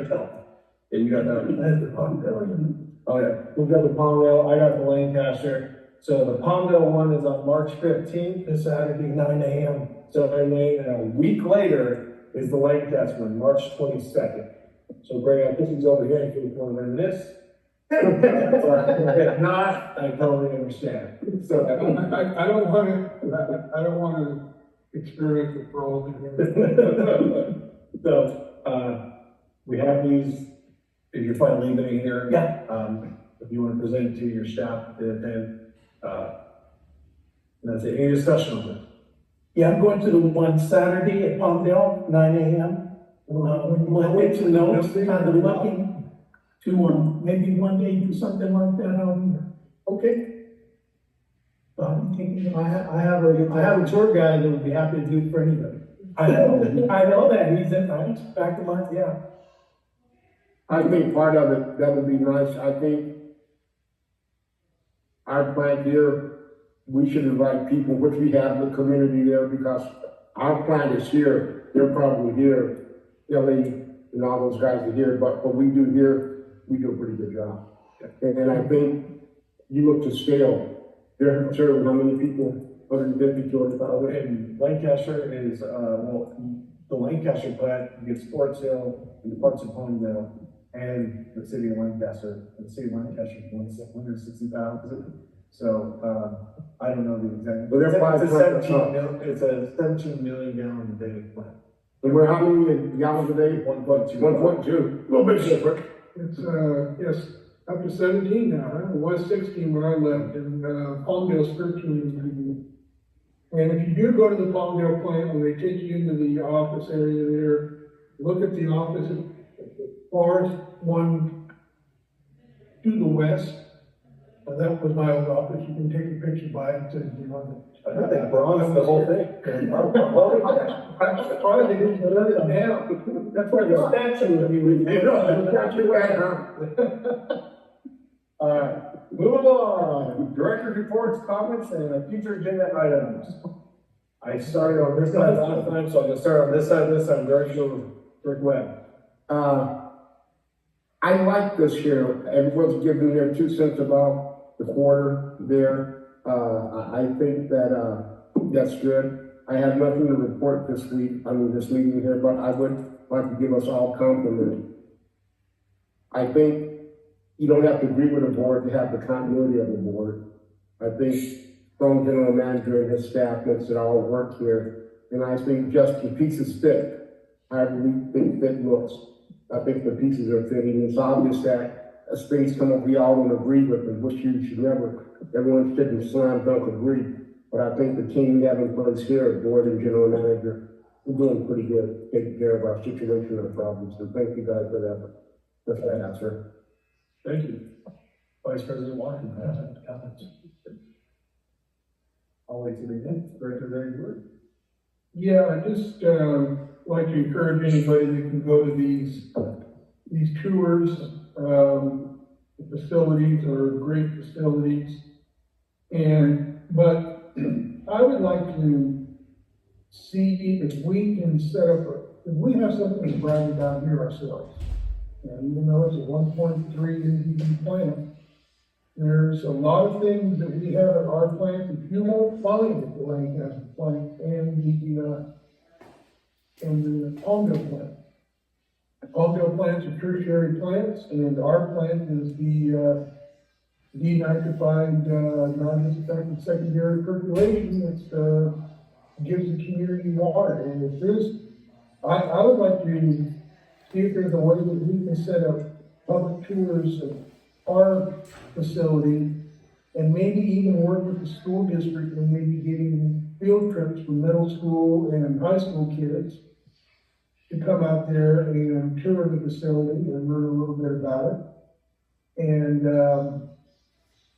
And you got that? The Palmdale. Oh yeah, we've got the Palmdale, I got the Lancaster. So the Palmdale one is on March 15th. This Saturday, 9 a.m. So and a week later is the Lancaster one, March 22nd. So Greg, I think he's over here if you want to reminisce. If not, I totally understand. So I don't want to experience the pros again. So, we have these, if you're fine leaving it here. Yeah. If you want to present it to your staff, then, that's it. Any discussion on this? Yeah, I'm going to the one Saturday at Palmdale, 9 a.m. We'll get to know, kind of looking to, maybe one day do something like that out here. Okay. I have a tour guide that would be happy to do it for anybody. I know that, he's in, back of my, yeah. I think part of it, that would be nice, I think our plant here, we should invite people, which we have the community there, because our plant is here, they're probably here. Ellie and all those guys are here, but what we do here, we do a pretty good job. And I think you look to scale, they're serving how many people? 150, 200,000? And Lancaster is, the Lancaster plant gets Fort Hill and parts of Palmdale and the city of Lancaster. The city of Lancaster is 160,000. So, I don't know the exact. But they're It's a 500. it's a 17 million gallon a day plant. And we're how many gallons a day? 1.2. 1.2, a little bit different. It's, yes, up to 17 now, huh? It was 16 when I left, and, Palmdale's 13. And if you do go to the Palmdale plant, when they take you into the office area there, look at the office as far as one to the west. That was my old office. You can take a picture by it to, you know. I think bronze the whole thing. I'm surprised they didn't let it down. That's where the statue would be. Moving on, director's reports, comments, and future agenda items. I started on this side last time, so I'm gonna start on this side, Director Rick Webb. I like this here, everyone's giving their 2 cents about the quarter there. I think that, that's good. I have nothing to report this week, this meeting here, but I would like to give us all compliment. I think you don't have to agree with the board to have the continuity of the board. I think strong general manager and his staff makes it all work here. And I think just the pieces fit, however we think fit looks. I think the pieces are fitting. It's obvious that a space come up, we all don't agree with them, which you should never, everyone shouldn't slam dunk agree. But I think the team we have in place here, board and general manager, we're doing pretty good, taking care of our situation and our problems. So thank you guys for that. That's my answer. Thank you. Vice President Walker, comments? I'll wait till the end, Director Very. Yeah, I just, like to encourage anybody that can go to these tours. The facilities are great facilities. But I would like to see if we can set up, if we have something to brag about here ourselves. And even though it's a 1.3 MDD plant, there's a lot of things that we have at our plant that you won't find at the Lancaster plant and the Palmdale plant. Palmdale plants are tertiary plants, and our plant is the denitrified, non-disinfectant secondary percolation that gives the community water. And if there's, I would like to see if there's a way that we can set up public tours of our facility and maybe even work with the school district and maybe getting field trips for middle school and high school kids to come out there and tour the facility and learn a little bit about it. And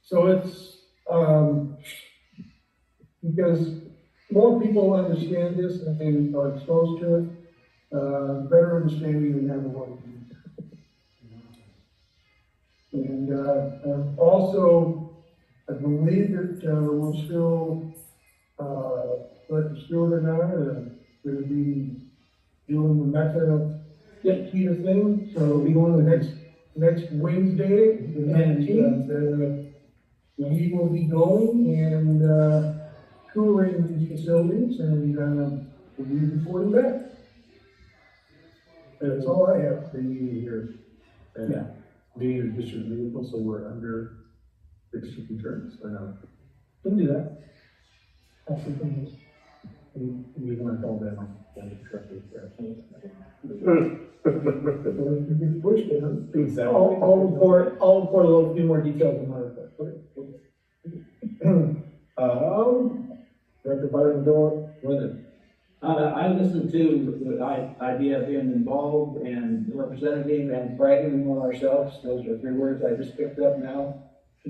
so it's because more people understand this and are exposed to it, better understanding than ever what it is. And And also, I believe that, we're still, like the steward and I are gonna be doing the method Keto thing, so we'll be going the next Wednesday, the 19th, we will be going and, touring these facilities and, we'll be reporting back. That's all I have. The meeting here. And Yeah. being a district vehicle, so we're under district insurance, or no? Can do that. That's the thing is. We want to call them on the truck. I'll report a little few more details in my report. Director Byron Dorr, I listened to the idea of being involved and representative and bragging on ourselves. Those are 3 words I just picked up now.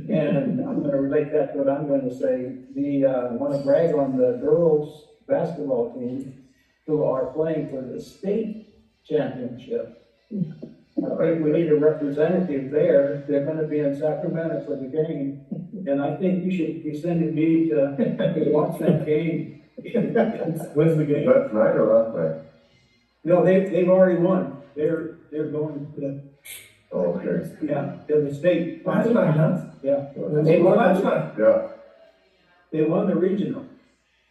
And I'm gonna relate that to what I'm gonna say. I wanna brag on the girls basketball team who are playing for the state championship. I think we need a representative there. They're gonna be in Sacramento for the game. And I think you should be sending me to watch that game. When's the Is game? that tonight or last night? No, they've already won. They're going to Oh, okay. to the state. Last night, huh? Yeah. They won last night. Yeah, They won the regional.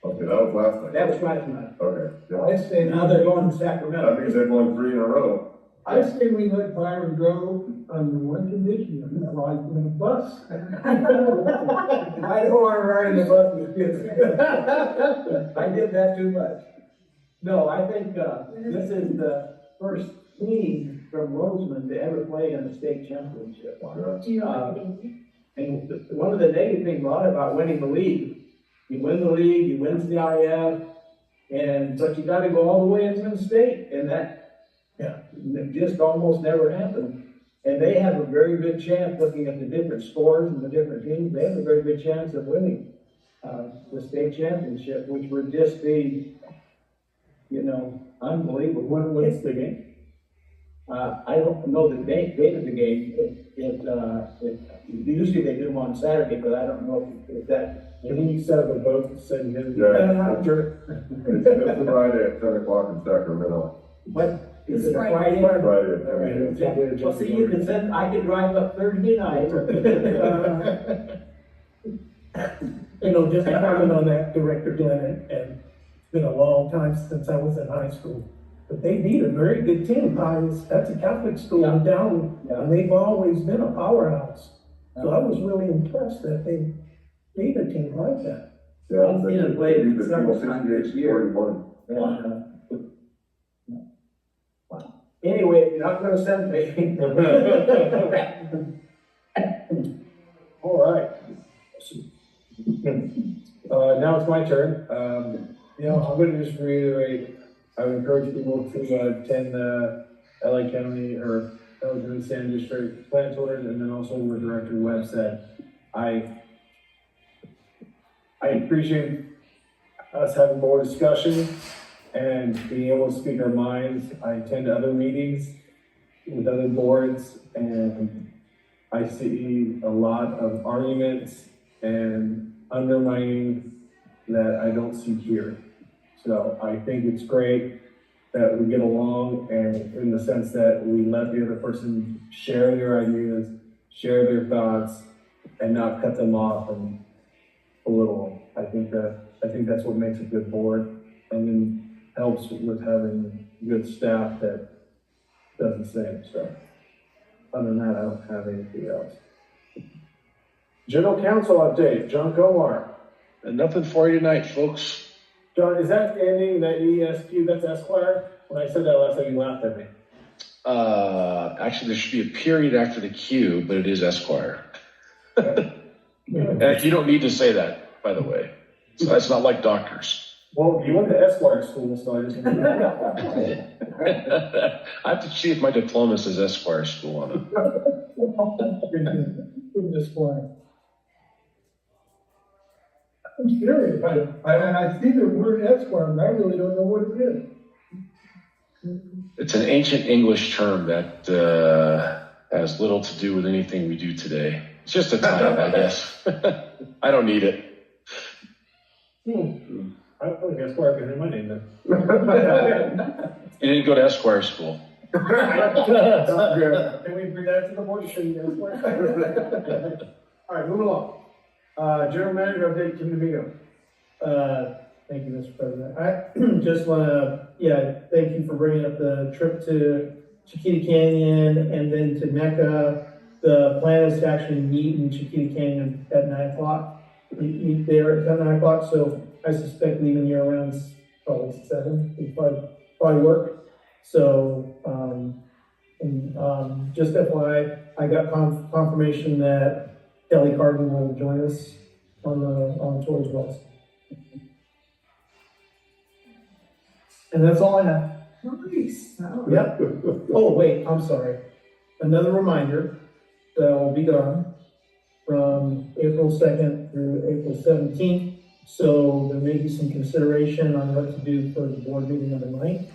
okay, that was last night. That was last night. Okay, yeah. I say, Now they're going to That Sacramento. means they've won 3 in a row. I say we let Byron go on one condition, he's riding in a bus. I don't want to ride in the bus with kids. I did that too much. No, I think, this is the first team from Roseman to ever play in the state championship. And one of the negative things about winning the league, you win the league, you win CIF, but you gotta go all the way into the state, and that just almost never happened. And they have a very good chance, looking at the different scores and the different teams, they have a very good chance of winning, the state championship, which would just be, unbelievable. When's the game? I don't know the date of the game. Usually they do them on Saturday, but I don't know if that. Can you set up a vote to send him? Yeah. After? It's Friday at 10 o'clock in Sacramento. What, is it a Friday. Friday? Friday at 10 Yeah. Well, see, you can send, I could drive up Thursday night. Just to comment on that, Director Glenn, and it's been a long time since I was in high school. But they beat a very good team. That's a Catholic school in town, and they've always been a powerhouse. So I was really impressed that they beat a team like that. Yeah, I've seen it played they beat the several team times this 68 year. 41. Anyway, if you're not gonna send me. All right. Now it's my turn. I'm gonna just reiterate, I would encourage people to attend the LA County or LA County Sand District plant tours, and then also what Director Webb said. I appreciate us having more discussion and being able to speak our minds. I attend other meetings with other boards, and I see a lot of arguments and undermining that I don't see here. So I think it's great that we get along, and in the sense that we let the other person share their ideas, share their thoughts, and not cut them off and belittle them. I think that's what makes a good board, and then helps with having good staff that does the same. So other than that, I don't have anything else. General Counsel update, John Comar. And nothing for you tonight, folks. John, is that ending, that ESQ, that's Esquire? When I said that last time, you laughed at me. Actually, there should be a period after the Q, but it is Esquire. And you don't need to say that, by the way. So that's not like doctors. Well, you went to Esquire school, so I just. I have to see if my diploma says Esquire school on it. Display. I'm serious, I see the word Esquire, and I really don't know what it is. It's an ancient English term that has little to do with anything we do today. It's just a title, I guess. I don't need it. I don't think Esquire can have my name then. You didn't go to Esquire school. Can we bring that to the board? All right, moving along. General manager update, Kim Domingo. Thank you, Mr. President. I just wanna, thank you for bringing up the trip to Chiquita Canyon and then to Mecca. The plan is to actually meet in Chiquita Canyon at 9 o'clock. Meet there at 9 o'clock, so I suspect leaving here around probably 7, we probably work. So, just FYI, I got confirmation that Kelly Carden will join us on the tour as well. And that's all I have. Nice. Yep. Oh, wait, I'm sorry. Another reminder that I'll be gone from April 2nd through April 17th. So there may be some consideration on what to do for the board meeting on the 9th.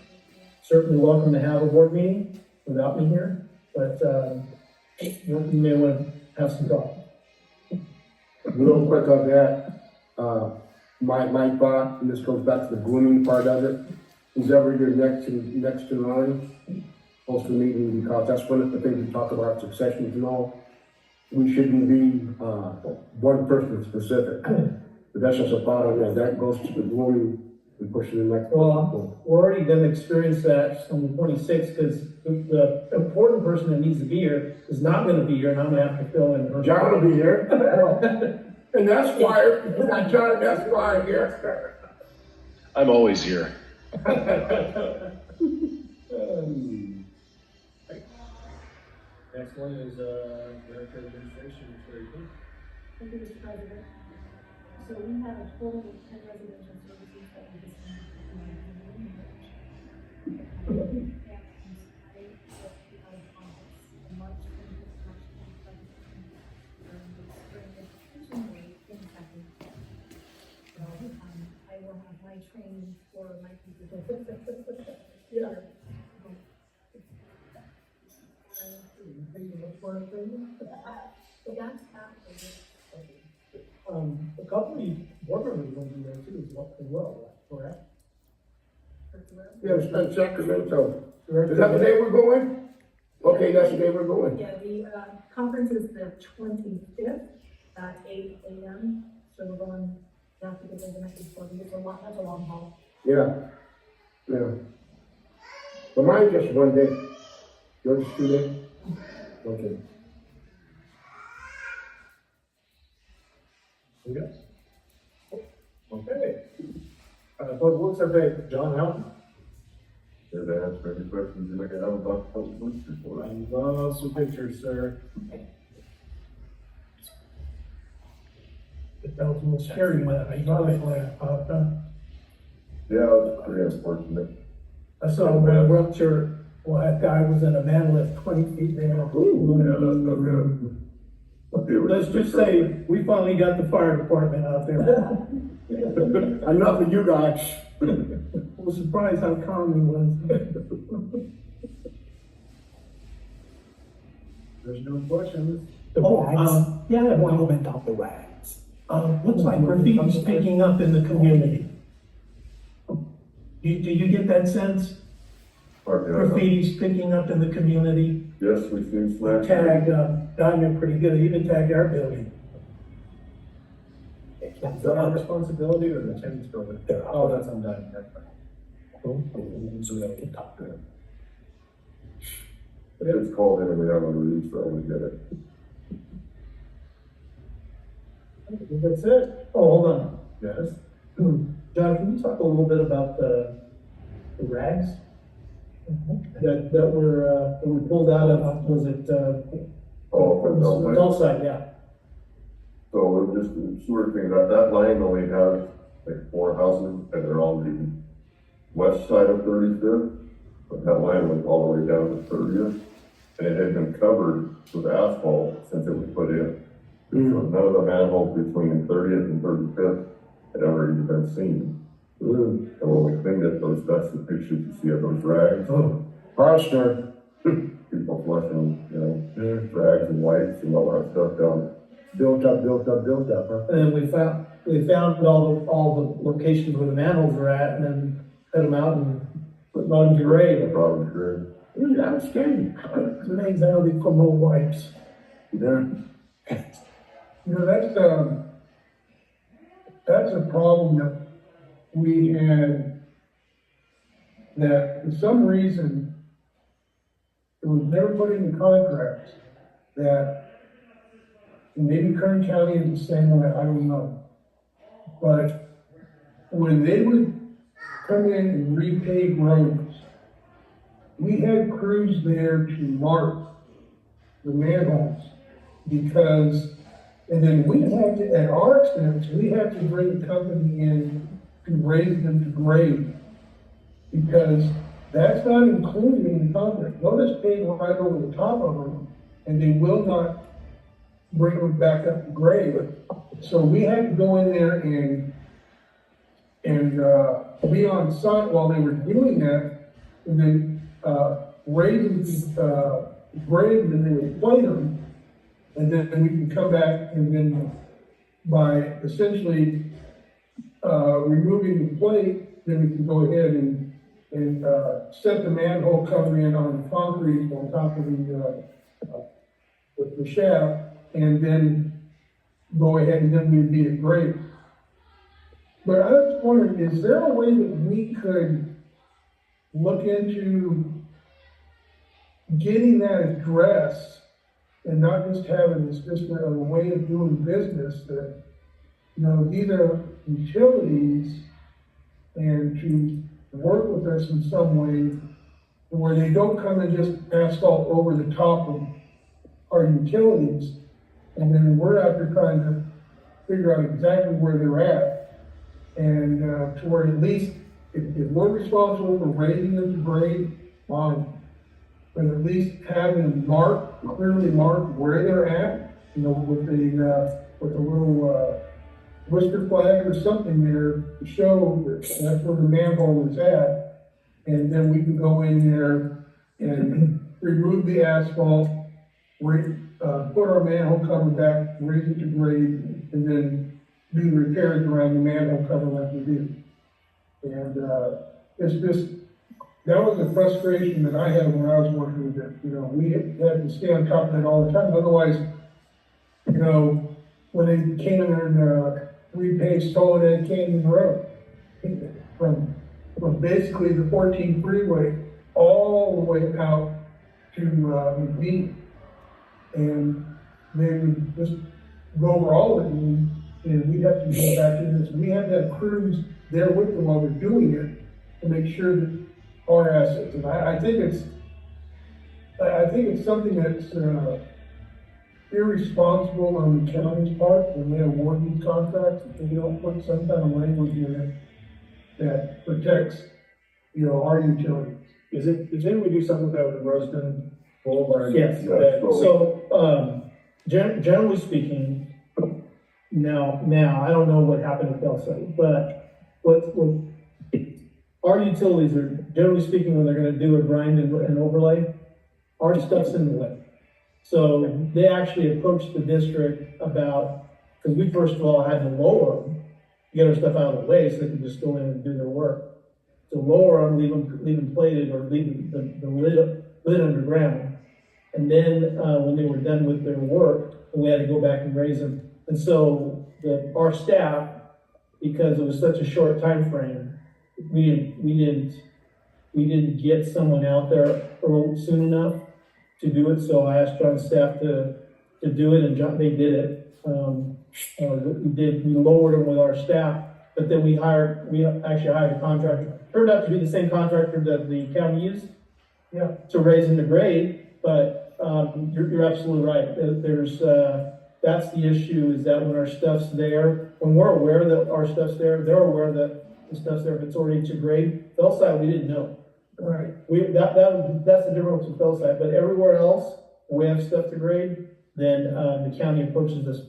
Certainly welcome to have a board meeting without me here, but you may want to have some thought. Real quick on that, my thought, and this goes back to the grooming part of it, is every year next to mine, host a meeting, because that's one of the things we talk about, successions and all. We shouldn't be, one person specific, but that's just a thought on that, that goes to the grooming and pushing the next. Well, we're already going to experience that on the 26th, because the important person that needs to be here is not going to be here, and I'm going to have to fill in her. John will be here, and that's why, John, that's why here. I'm always here. Next one is, Director of Administration, Terry King. Thank you, Mr. President. So we have a total of 10 residential services that we just need I will have my training for my people. Yeah. A couple of board members will be there too, as well, correct? Yeah, it's in Sacramento. Is that the day we're going? Okay, that's the day we're going. Yeah, the conference is the 25th at 8 a.m. So we're going after the night before. That's a long haul. Yeah, yeah. But mine's just one day. Yours is 2 days? Okay. Yes. Okay. Public Works update, John Houghton. Here to answer any questions you may have about public works report. I love some pictures, sir. That was a little scary when I popped up. Yeah, it's pretty unfortunate. I saw when I rupture, well, that guy was in a man lift 20 feet down. Yeah, that's no good. Let's just say, we finally got the fire department out there. Enough of you guys. I was surprised how calm he was. There's no questions. Yeah, I have one comment on the rags. Looks like graffiti's picking up in the community. Do you get that sense? Graffiti's picking up in the community. Yes, we've seen flags. Tagged, Diamond pretty good, even tagged our building. Is that our responsibility or the tenant's building? Oh, that's undone. So we gotta get talk to them. It's called in and we have a release, so we get it. That's it. Oh, hold on. Yes. John, can you talk a little bit about the rags? That were pulled out of, was it, From Dull Lane. Dullside, yeah. So we're just sort of thinking that lane only has like 4 houses and they're on the west side of 35th. But that line went all the way down to 30th. And it had been covered with asphalt since it was put in. So none of the manholes between 30th and 35th had ever even been seen. And when we cleaned it, that's the pictures you see of those rags. Forrester, people flushing, drags and lights and all that stuff down. Built up, huh? And then we found all the locations where the manholes were at, and then cut them out and put them on the grade. Probably good. That was scary. It's amazing how they come home wipes. Yeah. That's a problem that we had, that for some reason, it was never put in the contracts, that maybe Kern County is the same way, I don't know. But when they would come in and repave roads, we had crews there to mark the manholes, because, and then we had to, at our expense, we had to bring a company in to raise them to grade, because that's not included in the contract. They'll just pave right over the top of them, and they will not bring them back up to grade. So we had to go in there and be on site while they were doing that, and then raise the grade, and then they would plate them, and then we can come back and then by essentially removing the plate, then we can go ahead and set the manhole cover in on concrete on top of the shaft, and then go ahead and then we'd be at grade. But I was wondering, is there a way that we could look into getting that addressed and not just having this just a way of doing business that, these are utilities, and to work with us in some way where they don't come and just asphalt over the top of our utilities, and then we're out there trying to figure out exactly where they're at, and to where at least if we're responsible for raising them to grade, fine, but at least having clearly marked where they're at, with the little Worcester flag or something there to show that that's where the manhole is at, and then we can go in there and remove the asphalt, put our manhole cover back, raise it to grade, and then do the repairs around the manhole cover like we do. And it's just, that was the frustration that I had when I was working with it. We had to stay on top of that all the time. Otherwise, when they came in and repaved Soledad Canyon Road, from basically the 14 freeway all the way out to McBee, and they would just go over all of it, and we'd have to go back in this. We had to have crews there with them while they're doing it to make sure that our assets, and I think it's something that's irresponsible on the county's part when they award these contracts, if they don't put some kind of language in it that protects, our utilities. Didn't we do something with that with the Roseman Boulevard? Yes. Yeah, So, generally speaking, now, I don't know what happened with Bellside, but what our utilities are, generally speaking, when they're gonna do a grind and overlay, our stuff's in the way. So they actually approached the district about, because we first of all had to lower them, get our stuff out of the way so they could just go in and do their work. To lower them, leave them plated, or leave the lid underground. And then when they were done with their work, we had to go back and raise them. And so our staff, because it was such a short time frame, we didn't get someone out there soon enough to do it. So I asked John's staff to do it, and they did it. We lowered them with our staff, but then we actually hired a contractor. Turned out to be the same contractor that the county used, to raise them to grade. But you're absolutely right. That's the issue, is that when our stuff's there, when we're aware that our stuff's there, they're aware that the stuff's there. If it's already to grade, Bellside, we didn't know. Right. That's the difference with Bellside. But everywhere else, when we have stuff to grade, then the county approaches us.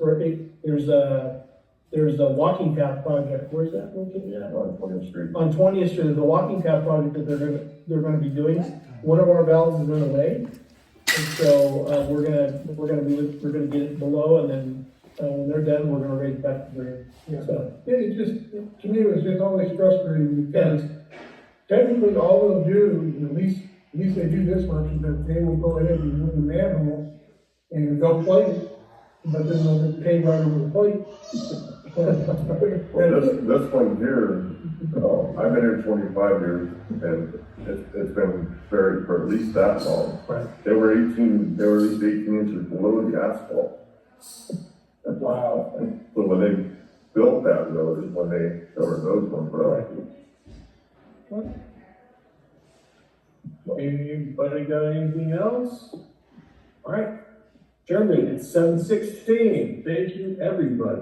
There's a walking path project. Where's that located at? On 20th Street. On 20th Street, there's a walking path project that they're gonna be doing. One of our valves is in the way, And so, we're gonna get it below, and then, when they're done, we're gonna raise back to green. Yeah. So, It just, to me, it was just always frustrating because technically all they'll do, at least they do this much, is that they will go ahead and remove the manhole and they'll plate it, but then they'll get paid right over the plate. Well, this one here, I've been here 25 years, and it's been buried for at least that long. Right. They were at least 18 inches below the asphalt. wow. So when they built that road is when they covered those ones, Anybody got anything else? All right, Jeremy, it's 7:16. Thank you, everybody.